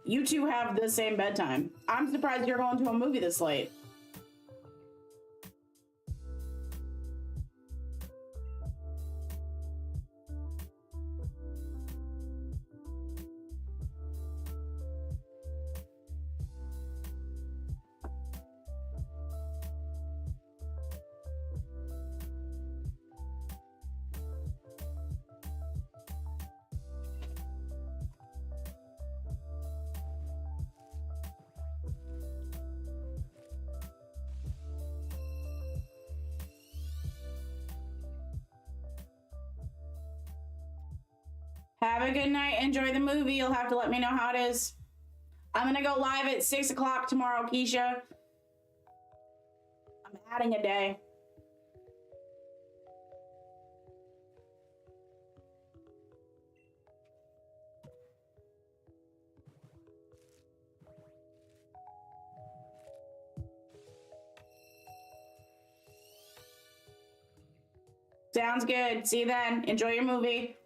You two have the same bedtime. I'm surprised you're going to a movie this late. Have a good night. Enjoy the movie. You'll have to let me know how it is. I'm going to go live at 6 o'clock tomorrow, Keisha. I'm adding a day. Sounds good. See you then. Enjoy your movie.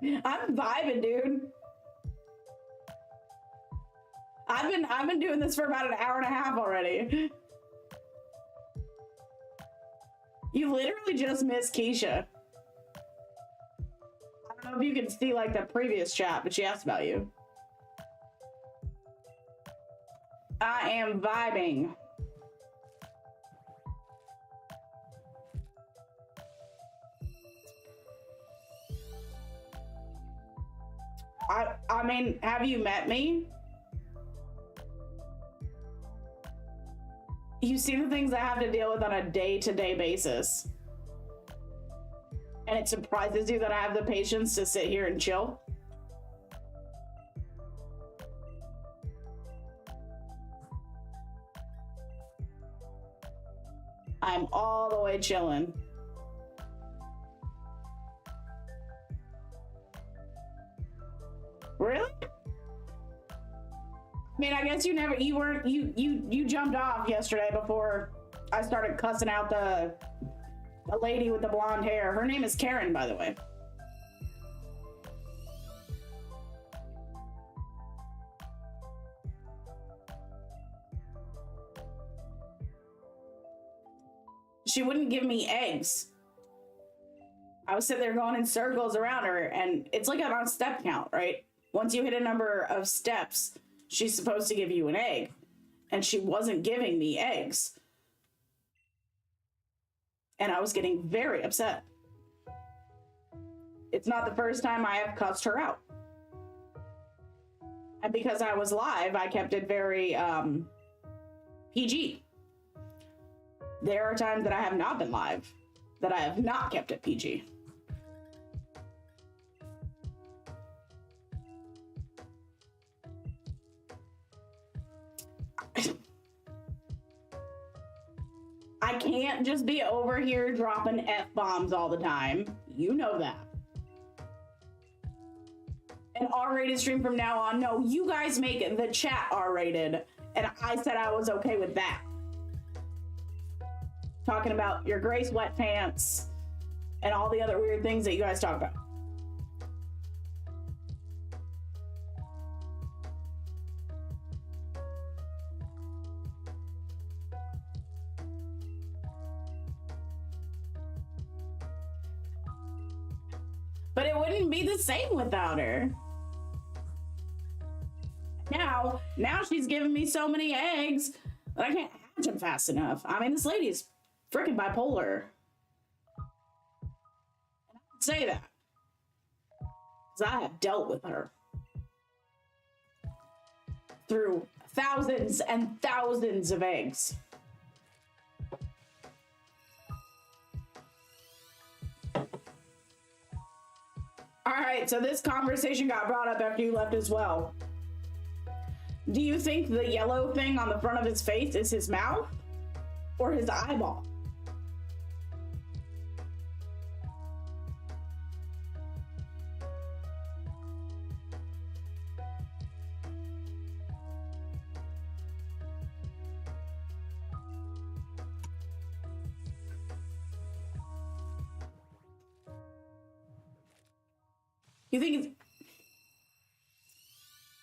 I'm vibing, dude. I've been doing this for about an hour and a half already. You literally just missed Keisha. I don't know if you can see like the previous chat, but she asked about you. I am vibing. I mean, have you met me? You see the things I have to deal with on a day-to-day basis. And it surprises you that I have the patience to sit here and chill. I'm all the way chilling. Really? I mean, I guess you jumped off yesterday before I started cussing out the lady with the blonde hair. Her name is Karen, by the way. She wouldn't give me eggs. I was sitting there going in circles around her, and it's like on a step count, right? Once you hit a number of steps, she's supposed to give you an egg, and she wasn't giving me eggs. And I was getting very upset. It's not the first time I have cussed her out. And because I was live, I kept it very PG. There are times that I have not been live that I have not kept it PG. I can't just be over here dropping F-bombs all the time. You know that. An R-rated stream from now on. No, you guys make the chat R-rated. And I said I was okay with that. Talking about your gray sweatpants and all the other weird things that you guys talk about. But it wouldn't be the same without her. Now she's giving me so many eggs that I can't hatch them fast enough. I mean, this lady's freaking bipolar. And I can say that because I have dealt with her through thousands and thousands of eggs. All right, so this conversation got brought up after you left as well. Do you think the yellow thing on the front of his face is his mouth or his eyeball? You think it's...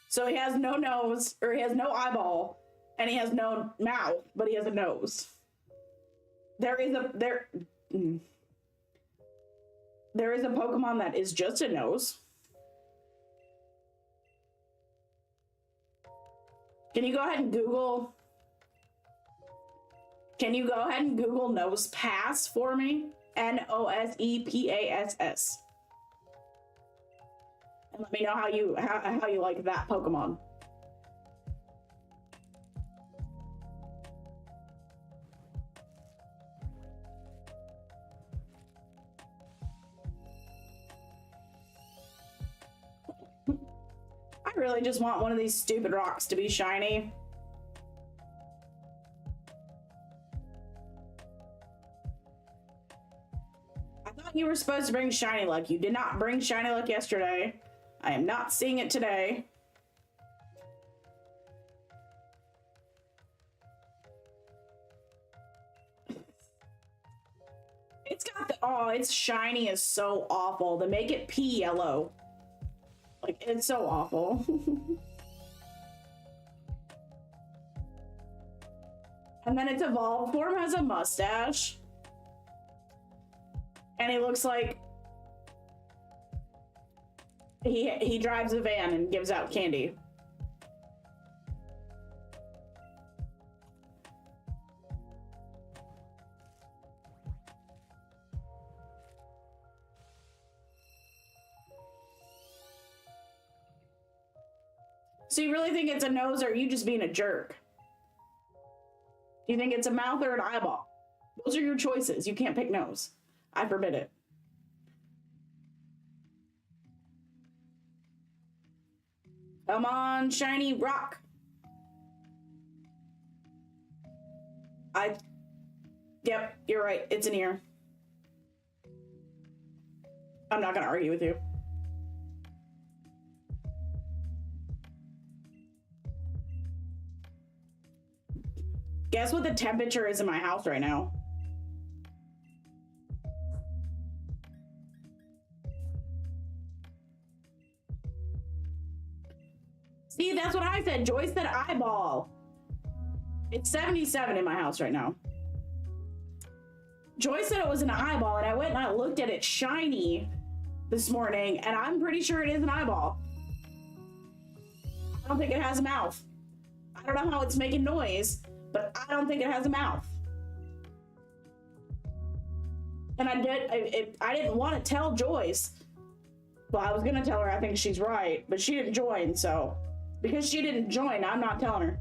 So he has no nose, or he has no eyeball, and he has no mouth, but he has a nose. There is a Pokemon that is just a nose. Can you go ahead and Google... Can you go ahead and Google Nosepass for me? Nosepass. And let me know how you like that Pokemon. I really just want one of these stupid rocks to be shiny. I thought you were supposed to bring shiny luck. You did not bring shiny luck yesterday. I am not seeing it today. It's got the... Oh, its shiny is so awful. They make it pea yellow. It's so awful. And then its evolved form has a mustache. And he looks like he drives a van and gives out candy. So you really think it's a nose, or are you just being a jerk? Do you think it's a mouth or an eyeball? Those are your choices. You can't pick nose. I forbid it. Come on, shiny rock. Yep, you're right. It's an ear. I'm not gonna argue with you. Guess what the temperature is in my house right now? See, that's what I said. Joyce said eyeball. It's 77 in my house right now. Joyce said it was an eyeball, and I went and I looked at it shiny this morning, and I'm pretty sure it is an eyeball. I don't think it has a mouth. I don't know how it's making noise, but I don't think it has a mouth. And I didn't want to tell Joyce. Well, I was going to tell her I think she's right, but she didn't join, so because she didn't join, I'm not telling her.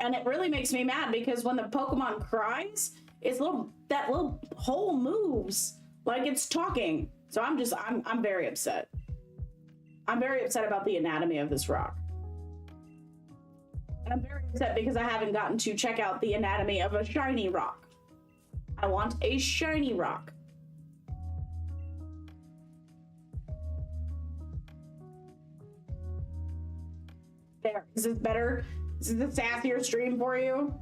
And it really makes me mad because when the Pokemon cries, that little hole moves like it's talking. So I'm very upset. I'm very upset about the anatomy of this rock. And I'm very upset because I haven't gotten to check out the anatomy of a shiny rock. I want a shiny rock. There, is this better? Is this a sassier stream for you?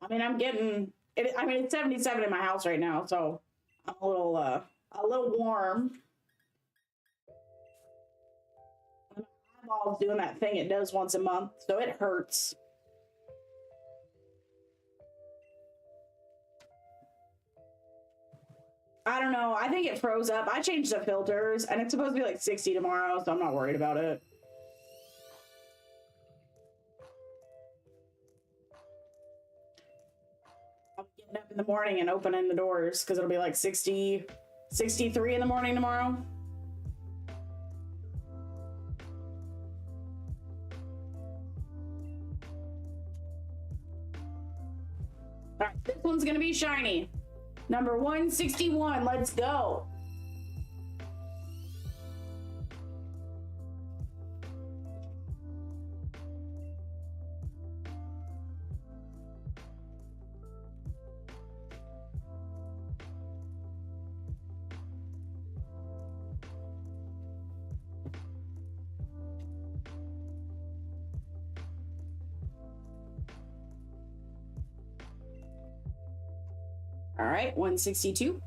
I mean, I'm getting it. I mean, it's 77 in my house right now, so I'm a little warm. My eyeball's doing that thing it does once a month, so it hurts. I don't know. I think it froze up. I changed the filters, and it's supposed to be like 60 tomorrow, so I'm not worried about it. Up in the morning and opening the doors because it'll be like 63 in the morning tomorrow. All right, this one's gonna be shiny. Number 161, let's go. All right, 162.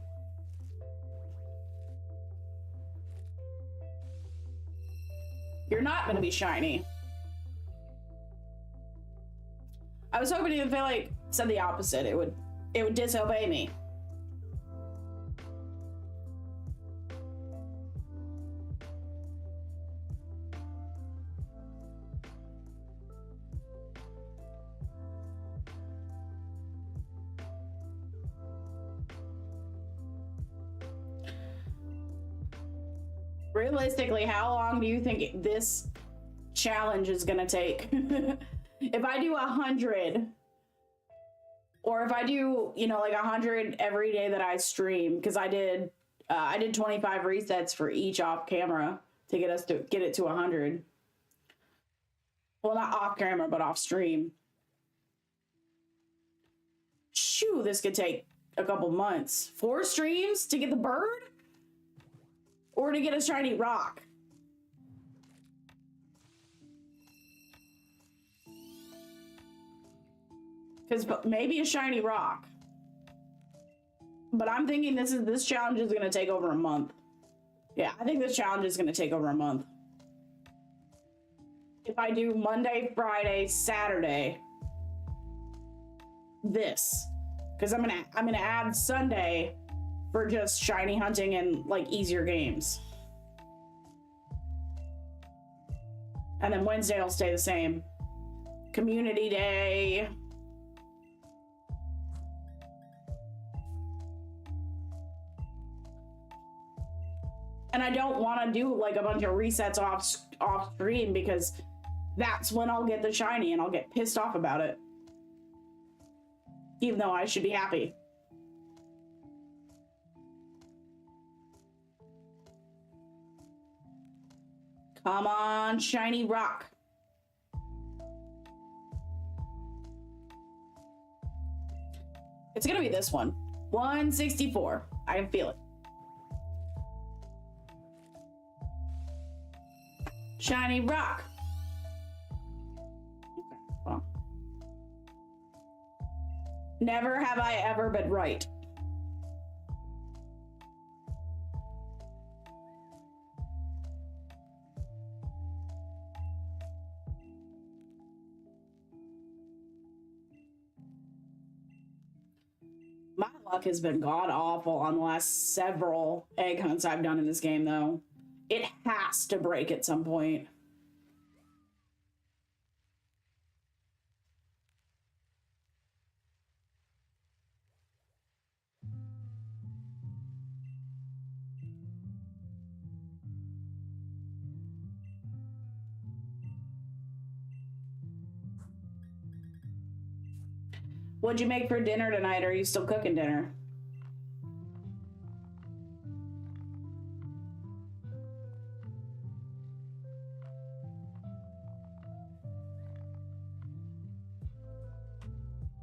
You're not going to be shiny. I was hoping if it said the opposite, it would disobey me. Realistically, how long do you think this challenge is gonna take? If I do 100, Or if I do, you know, like 100 every day that I stream, because I did 25 resets for each off camera to get it to 100. Well, not off camera, but off stream. Shoo, this could take a couple months. 4 streams to get the bird? Or to get a shiny rock? Because maybe a shiny rock. But I'm thinking this challenge is going to take over a month. Yeah, I think this challenge is going to take over a month. If I do Monday, Friday, Saturday, this, because I'm gonna add Sunday for just shiny hunting and like easier games, and then Wednesday will stay the same. Community day. And I don't want to do like a bunch of resets off stream, because that's when I'll get the shiny and I'll get pissed off about it. Even though I should be happy. Come on, shiny rock. It's gonna be this one. 164. I can feel it. Shiny rock. Well, never have I ever been right. My luck has been god awful on the last several egg hunts I've done in this game, though. It has to break at some point. What'd you make for dinner tonight? Are you still cooking dinner?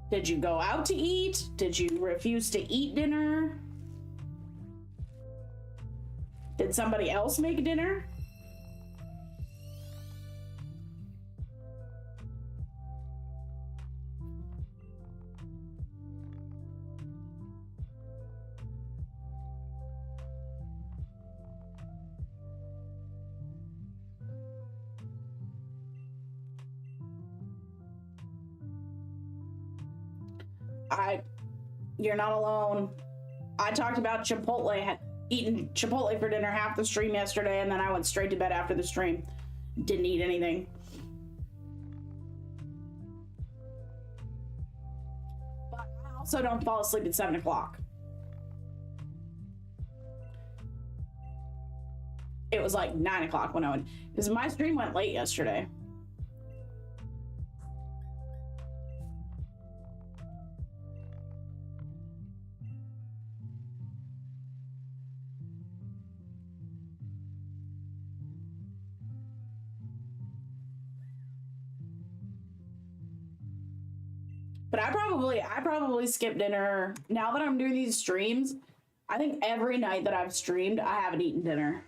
Did you go out to eat? Did you refuse to eat dinner? Did somebody else make dinner? You're not alone. I talked about Chipotle, eating Chipotle for dinner half the stream yesterday, and then I went straight to bed after the stream. Didn't eat anything. But I also don't fall asleep at 7 o'clock. It was like 9 o'clock when I went, because my stream went late yesterday. But I probably skip dinner. Now that I'm doing these streams, I think every night that I've streamed, I haven't eaten dinner.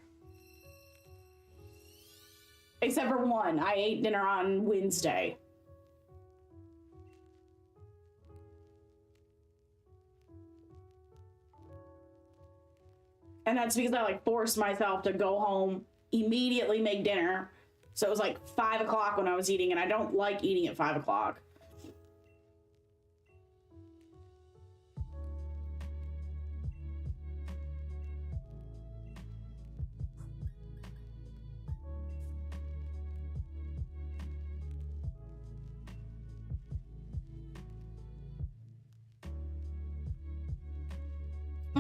Except for one. I ate dinner on Wednesday. And that's because I like forced myself to go home, immediately make dinner. So it was like 5 o'clock when I was eating, and I don't like eating at 5 o'clock.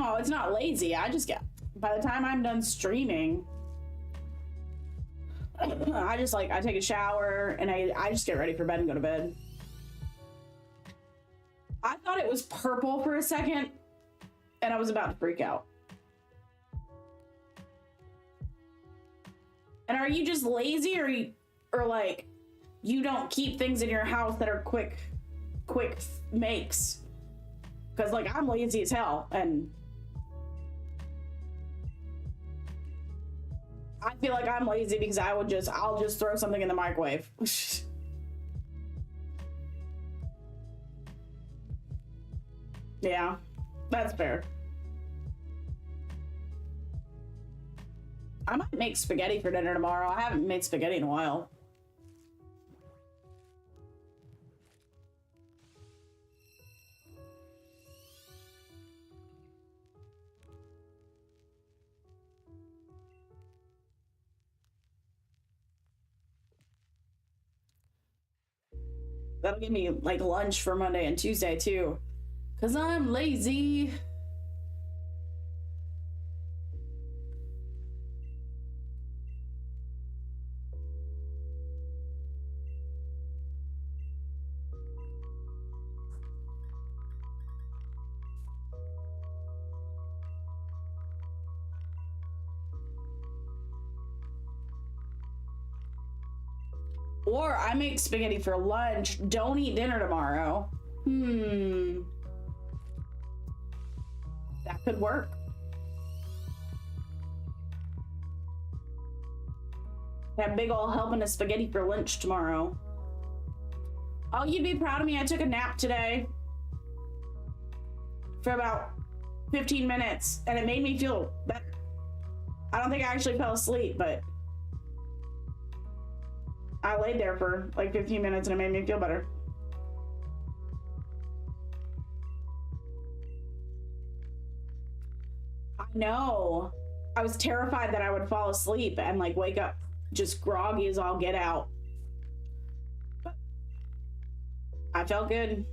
Oh, it's not lazy. I just get, by the time I'm done streaming, I take a shower and I just get ready for bed and go to bed. I thought it was purple for a second, and I was about to freak out. And are you just lazy, or like you don't keep things in your house that are quick makes? Because like I'm lazy as hell, and I feel like I'm lazy because I'll just throw something in the microwave. Yeah, that's fair. I might make spaghetti for dinner tomorrow. I haven't made spaghetti in a while. That'll give me like lunch for Monday and Tuesday too. Cause I'm lazy. Or I make spaghetti for lunch, don't eat dinner tomorrow. That could work. That big ol' helping of spaghetti for lunch tomorrow. Oh, you'd be proud of me. I took a nap today for about 15 minutes and it made me feel better. I don't think I actually fell asleep, but I laid there for like 15 minutes and it made me feel better. I know. I was terrified that I would fall asleep and like wake up just groggy as all get out. But I felt good.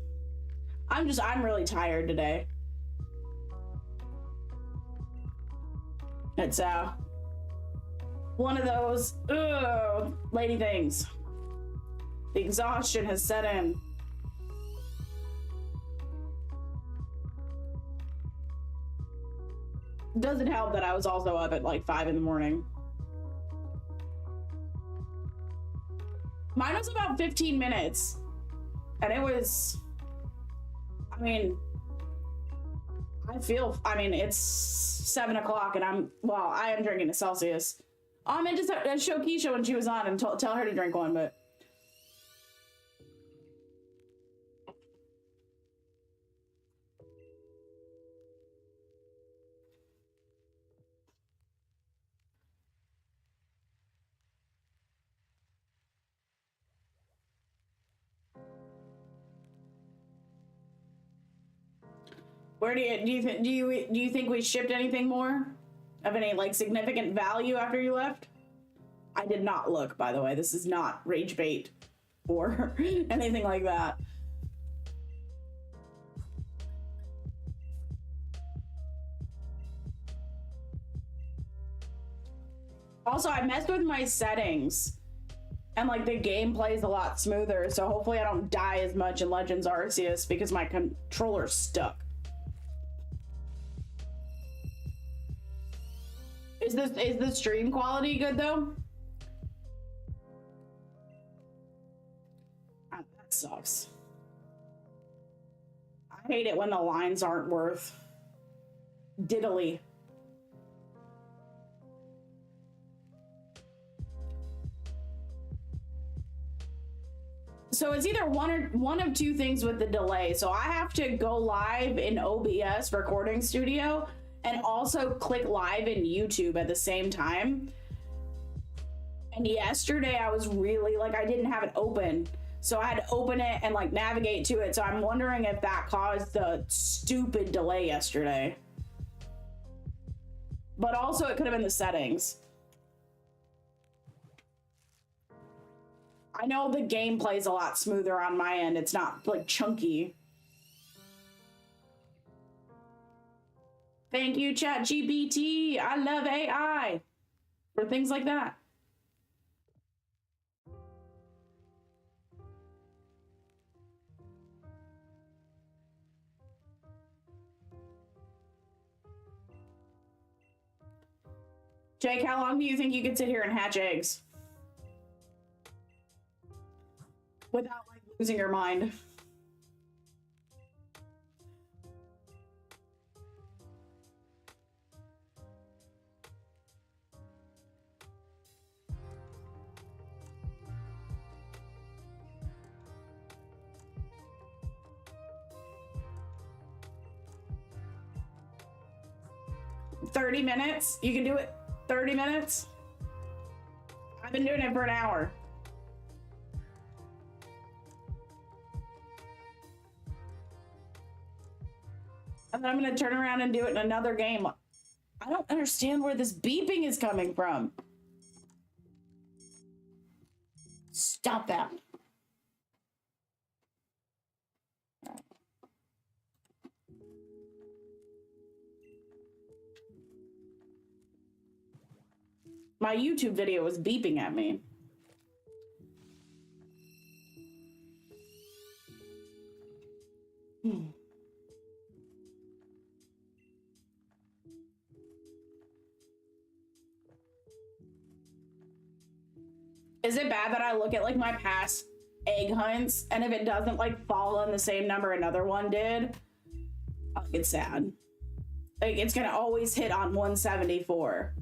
I'm really tired today. It's one of those lady things. The exhaustion has set in. Doesn't help that I was also up at like 5 in the morning. Mine was about 15 minutes. And it was, I mean, it's 7 o'clock and I am drinking a Celsius. I meant to show Keisha when she was on and tell her to drink one, but. Where do you think we shipped anything more of any like significant value after you left? I did not look, by the way. This is not rage bait or anything like that. Also, I messed with my settings and like the gameplay is a lot smoother, so hopefully I don't die as much in Legends Arceus because my controller's stuck. Is the stream quality good though? Oh, that sucks. I hate it when the lines aren't worth diddly. So it's either one of two things with the delay. So I have to go live in OBS recording studio and also click live in YouTube at the same time. And yesterday I was really like, I didn't have it open. So I had to open it and like navigate to it. So I'm wondering if that caused the stupid delay yesterday. But also it could have been the settings. I know the gameplay is a lot smoother on my end. It's not like chunky. Thank you, ChatGPT. I love AI for things like that. Jake, how long do you think you could sit here and hatch eggs? Without, like, losing your mind. $30 minutes? You can do it 30 minutes? I've been doing it for an hour. And then I'm gonna turn around and do it in another game. I don't understand where this beeping is coming from. Stop that. My YouTube video was beeping at me. Is it bad that I look at like my past egg hunts and if it doesn't like fall on the same number another one did, I'll get sad. Like it's gonna always hit on 174.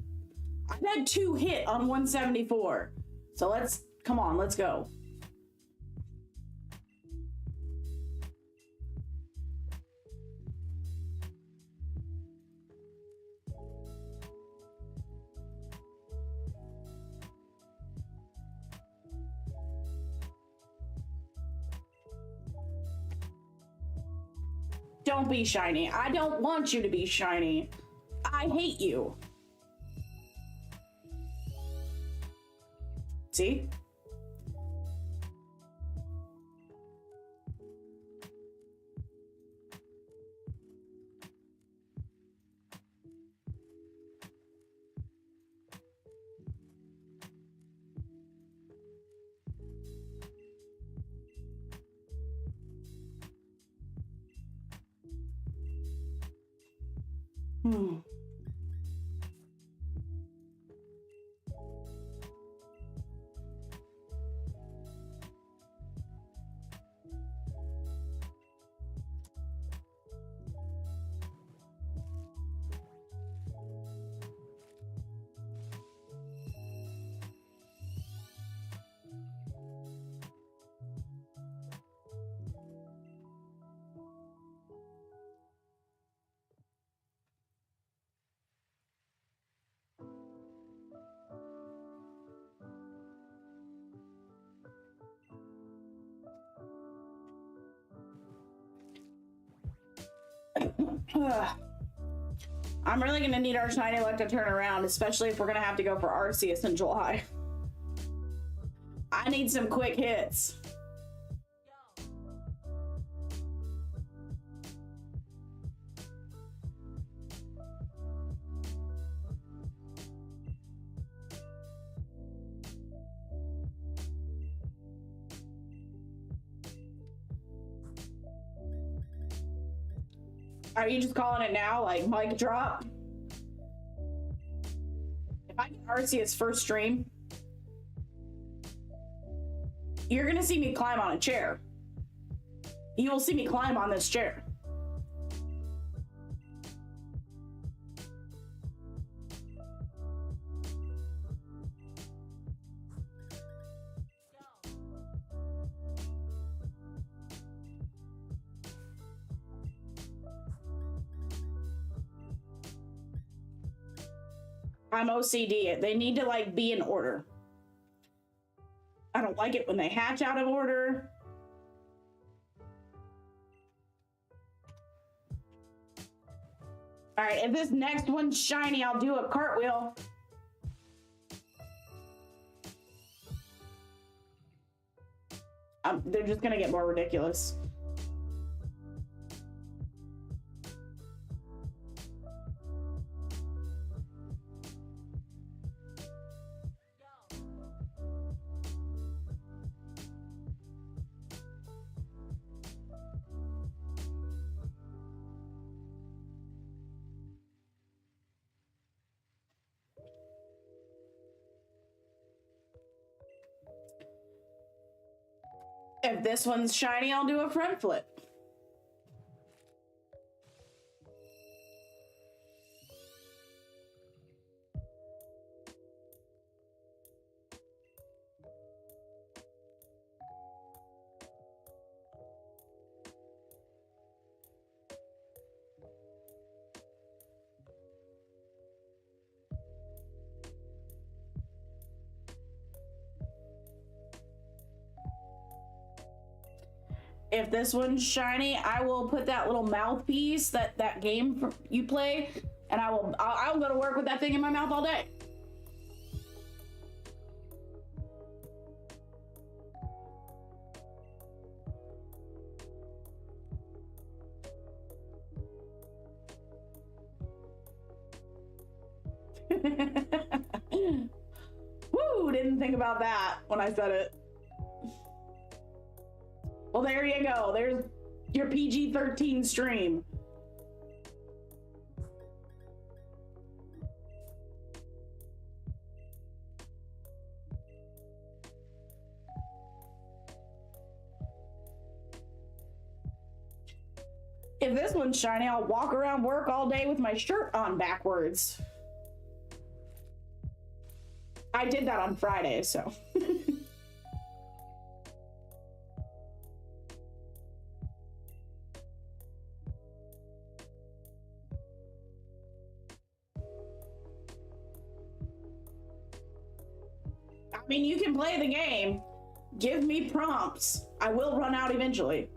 I've had 2 hit on 174. So come on, let's go. Don't be shiny. I don't want you to be shiny. I hate you. See? I'm really gonna need our shiny luck to turn around, especially if we're gonna have to go for Arceus in July. I need some quick hits. Are you just calling it now, like mic drop? If I get Arceus first stream, you're gonna see me climb on a chair. You will see me climb on this chair. I'm OCD. They need to like be in order. I don't like it when they hatch out of order. All right, if this next one's shiny, I'll do a cartwheel. They're just gonna get more ridiculous. If this one's shiny, I'll do a front flip. If this one's shiny, I will put that little mouthpiece, that game you play, and I'll go to work with that thing in my mouth all day. Woo, didn't think about that when I said it. Well, there you go. There's your PG-13 stream. If this one's shiny, I'll walk around work all day with my shirt on backwards. I did that on Friday, so. I mean, you can play the game. Give me prompts. I will run out eventually.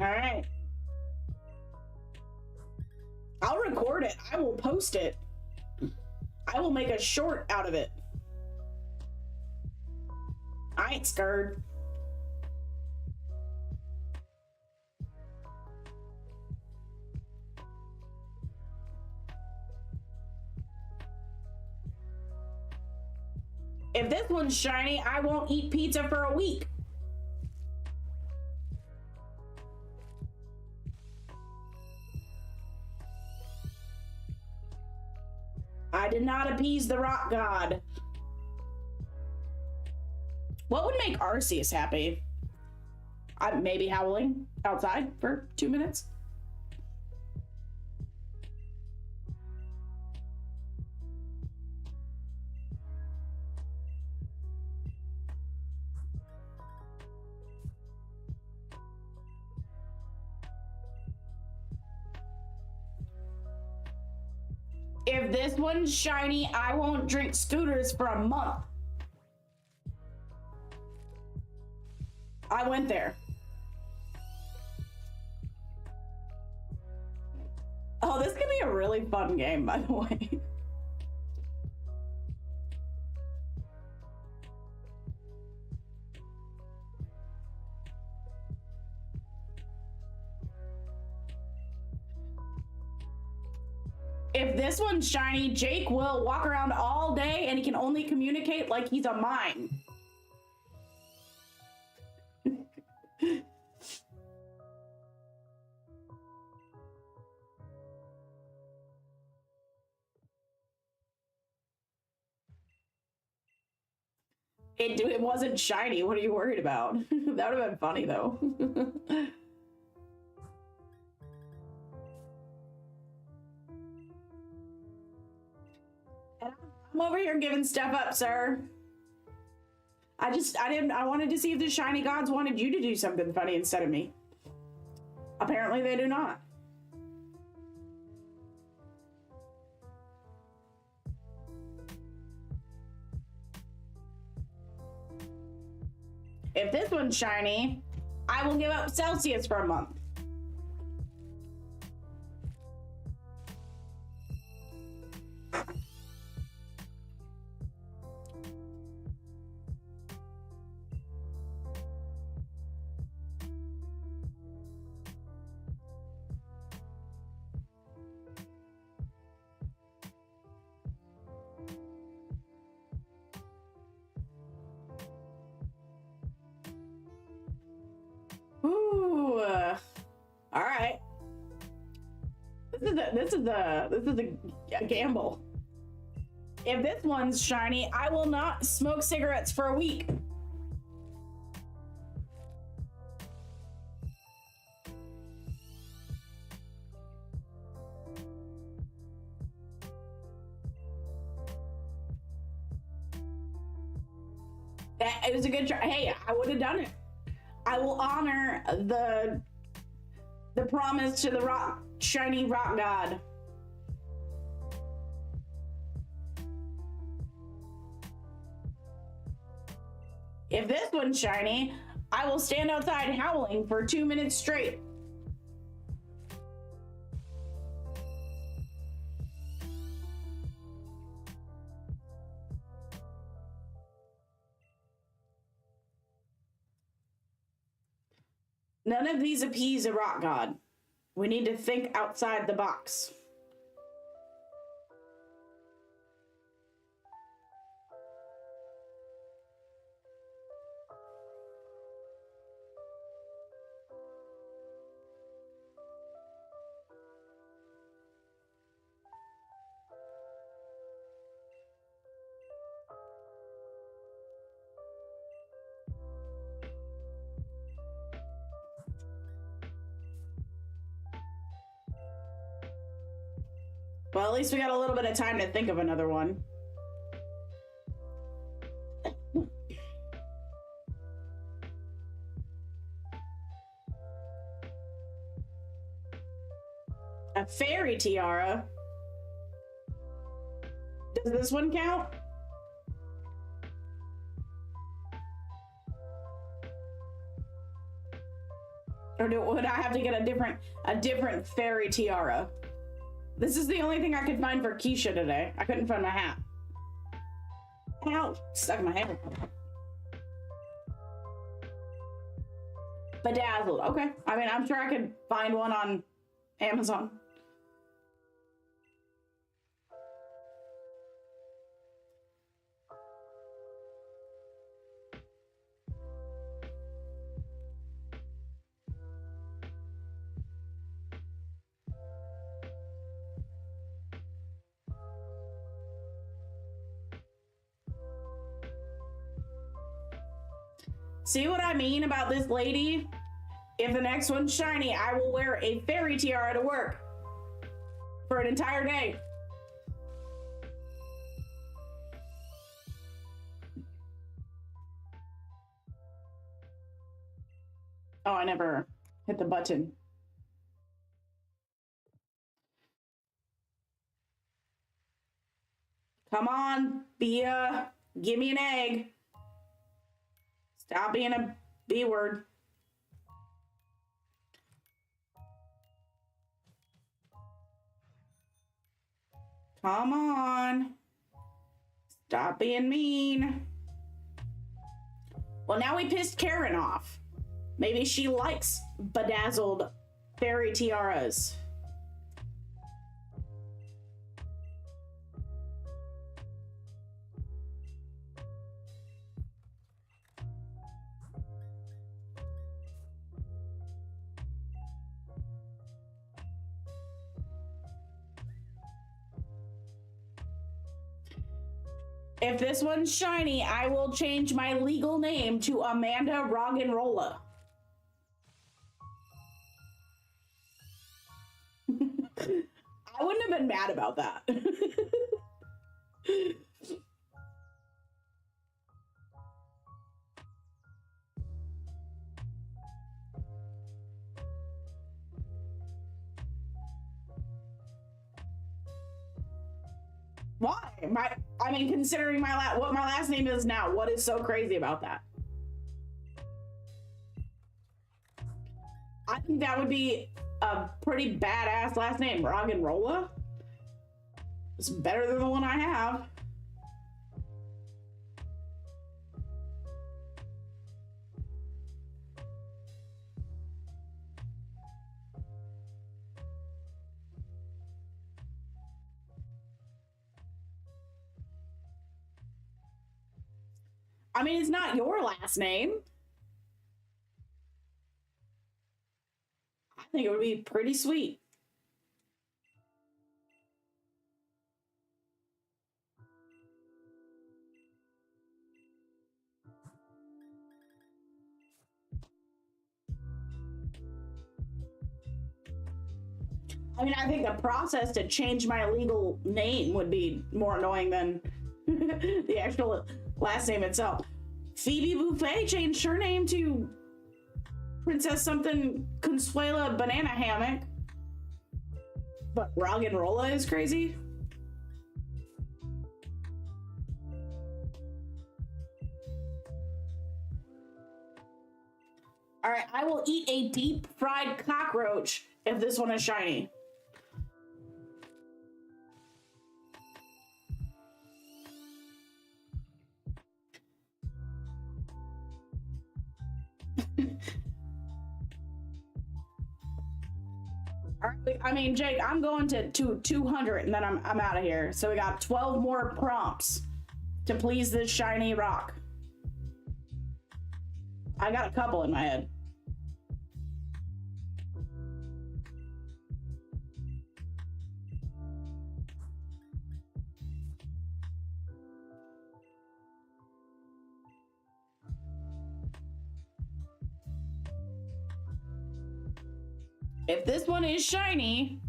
All right. I'll record it. I will post it. I will make a short out of it. I ain't scared. If this one's shiny, I won't eat pizza for a week. I did not appease the rock god. What would make Arceus happy? Maybe howling outside for 2 minutes. If this one's shiny, I won't drink scooters for a month. I went there. Oh, this could be a really fun game, by the way. If this one's shiny, Jake will walk around all day and he can only communicate like he's a mime. It wasn't shiny. What are you worried about? That would have been funny, though. I'm over here giving stuff up, sir. I wanted to see if the shiny gods wanted you to do something funny instead of me. Apparently they do not. If this one's shiny, I will give up Celsius for a month. Ooh, all right. This is a gamble. If this one's shiny, I will not smoke cigarettes for a week. It was a good try. Hey, I would have done it. I will honor the promise to the shiny rock god. If this one's shiny, I will stand outside howling for 2 minutes straight. None of these appease a rock god. We need to think outside the box. Well, at least we got a little bit of time to think of another one. A fairy tiara? Does this one count? Or would I have to get a different fairy tiara? This is the only thing I could find for Keisha today. I couldn't find my hat. Ow, stuck in my hair. Bedazzled, okay. I mean, I'm sure I could find one on Amazon. See what I mean about this lady? If the next one's shiny, I will wear a fairy tiara to work for an entire day. Oh, I never hit the button. Come on, Bia, give me an egg. Stop being a B word. Come on. Stop being mean. Well, now we pissed Karen off. Maybe she likes bedazzled fairy tiaras. If this one's shiny, I will change my legal name to Amanda Roggenrola. I wouldn't have been mad about that. Why? I mean, considering what my last name is now, what is so crazy about that? think that would be a pretty badass last name, Roggenrola. It's better than the one I have. I mean, it's not your last name. I think it would be pretty sweet. I mean, I think the process to change my legal name would be more annoying than the actual last name itself. Phoebe Buffet changed her name to Princess something Consuela Banana Hammock. But Roggenrola is crazy. All right, I will eat a deep fried cockroach if this one is shiny. I mean, Jake, I'm going to 200 and then I'm out of here. So we got 12 more prompts to please this shiny rock. I got a couple in my head. If this one is shiny,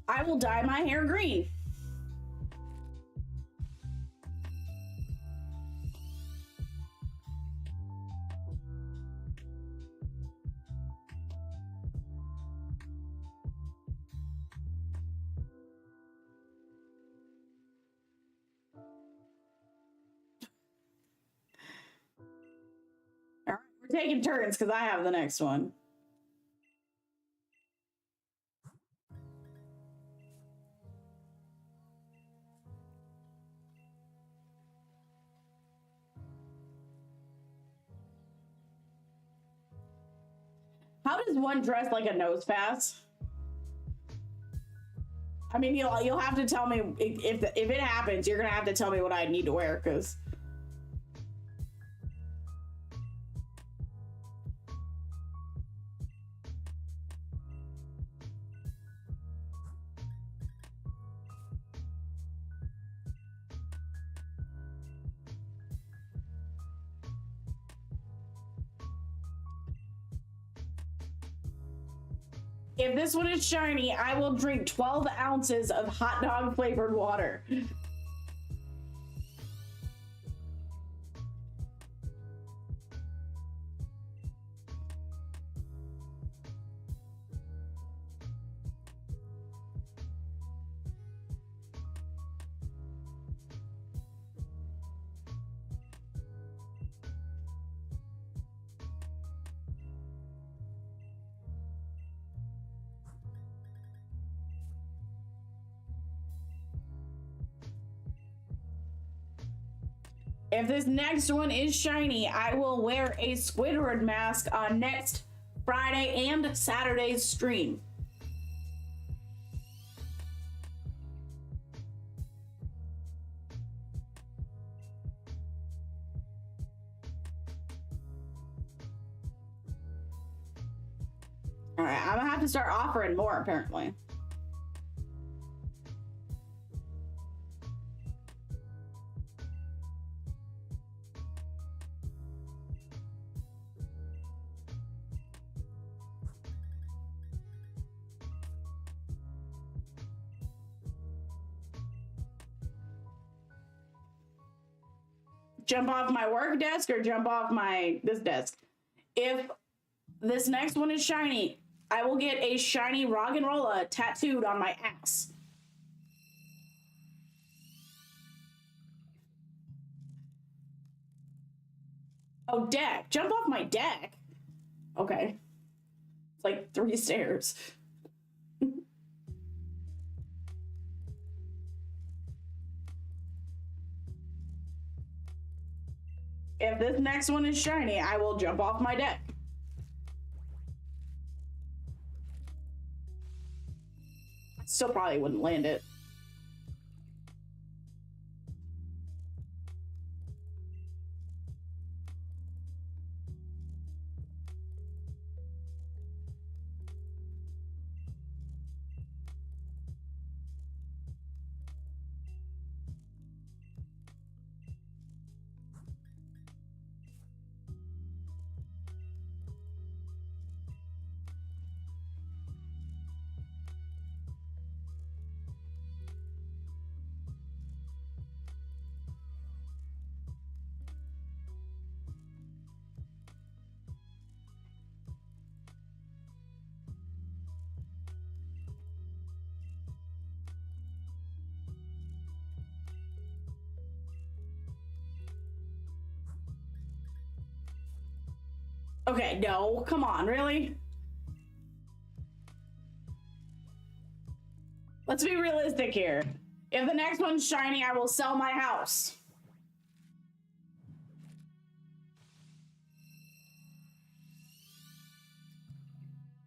I will dye my hair green. All right, we're taking turns because I have the next one. How does one dress like a nose pass? I mean, you'll have to tell me if it happens. You're gonna have to tell me what I need to wear because. If this one is shiny, I will drink 12 ounces of hot dog flavored water. If this next one is shiny, I will wear a Squidward mask on next Friday and Saturday's stream. All right, I'm gonna have to start offering more apparently. Jump off my work desk or jump off this desk. If this next one is shiny, I will get a shiny Roggenrola tattooed on my ass. Oh, deck. Jump off my deck. Okay. It's like 3 stairs. If this next one is shiny, I will jump off my deck. Still probably wouldn't land it. Okay, no, come on, really? Let's be realistic here. If the next one's shiny, I will sell my house.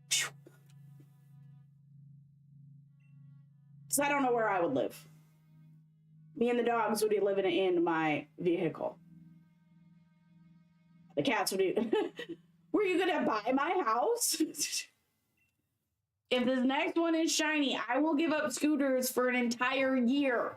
Because I don't know where I would live. Me and the dogs would be living in my vehicle. The cats would be... Were you gonna buy my house? If this next one is shiny, I will give up scooters for an entire year.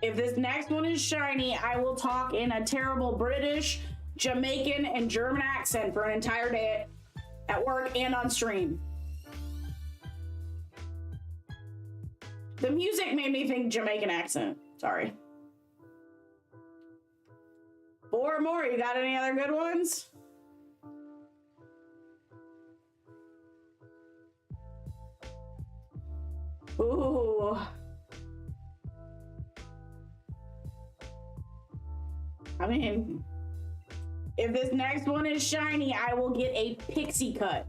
If this next one is shiny, I will talk in a terrible British, Jamaican, and German accent for an entire day at work and on stream. The music made me think Jamaican accent. Sorry. 4 more. You got any other good ones? Ooh. I mean, if this next one is shiny, I will get a pixie cut.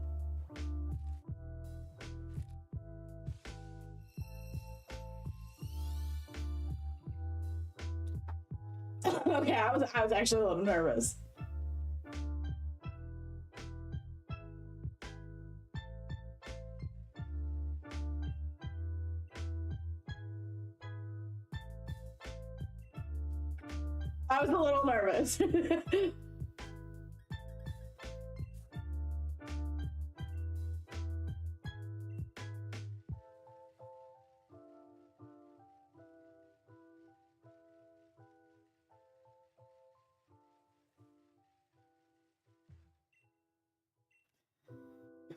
Okay, I was actually a little nervous. I was a little nervous.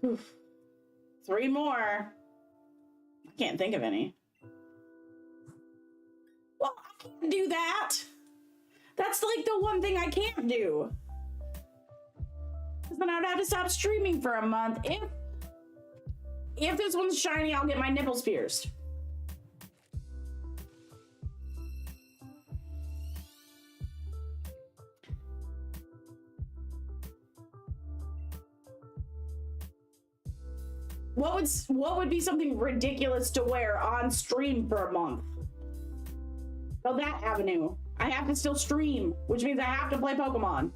Oof. 3 more. I can't think of any. Well, I can't do that. That's like the one thing I can't do. Because then I'd have to stop streaming for a month. If this one's shiny, I'll get my nipples pierced. What would be something ridiculous to wear on stream for a month? Go that avenue. I have to still stream, which means I have to play Pokemon.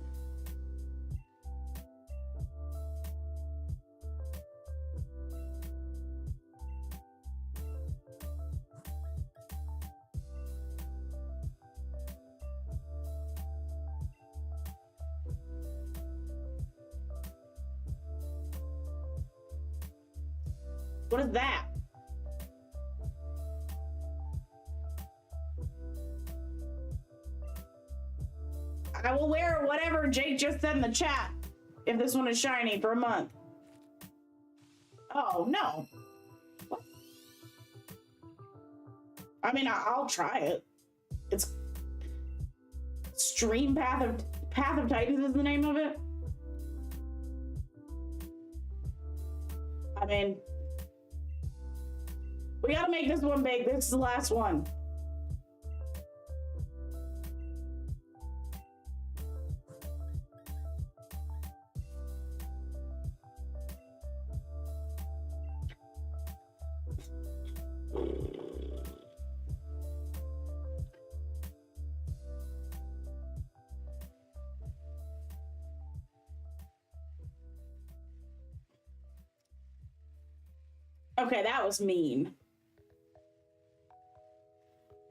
What is that? I will wear whatever Jake just said in the chat if this one is shiny for a month. Oh, no. What? I mean, I'll try it. It's Stream Path of Titans is the name of it. I mean, we gotta make this one big. This is the last one. Okay, that was mean.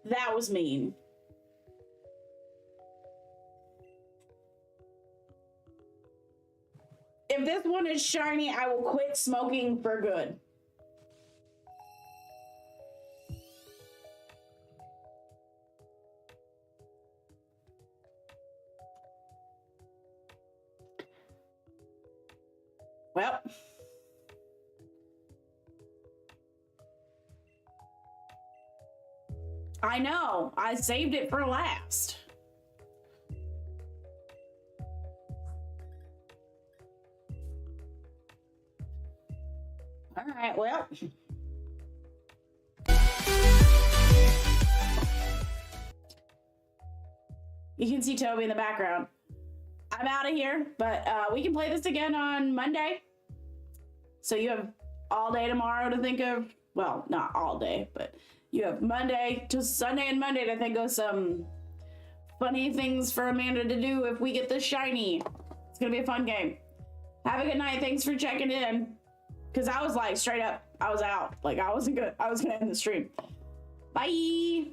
That was mean. If this one is shiny, I will quit smoking for good. Well. I know. I saved it for last. All right, well. You can see Toby in the background. I'm out of here, but we can play this again on Monday. So you have all day tomorrow to think of, well, not all day, but you have Monday to Sunday and Monday to think of some funny things for Amanda to do if we get this shiny. It's gonna be a fun game. Have a good night. Thanks for checking in. Cause I was like straight up, I was out. Like I was gonna end the stream. Bye.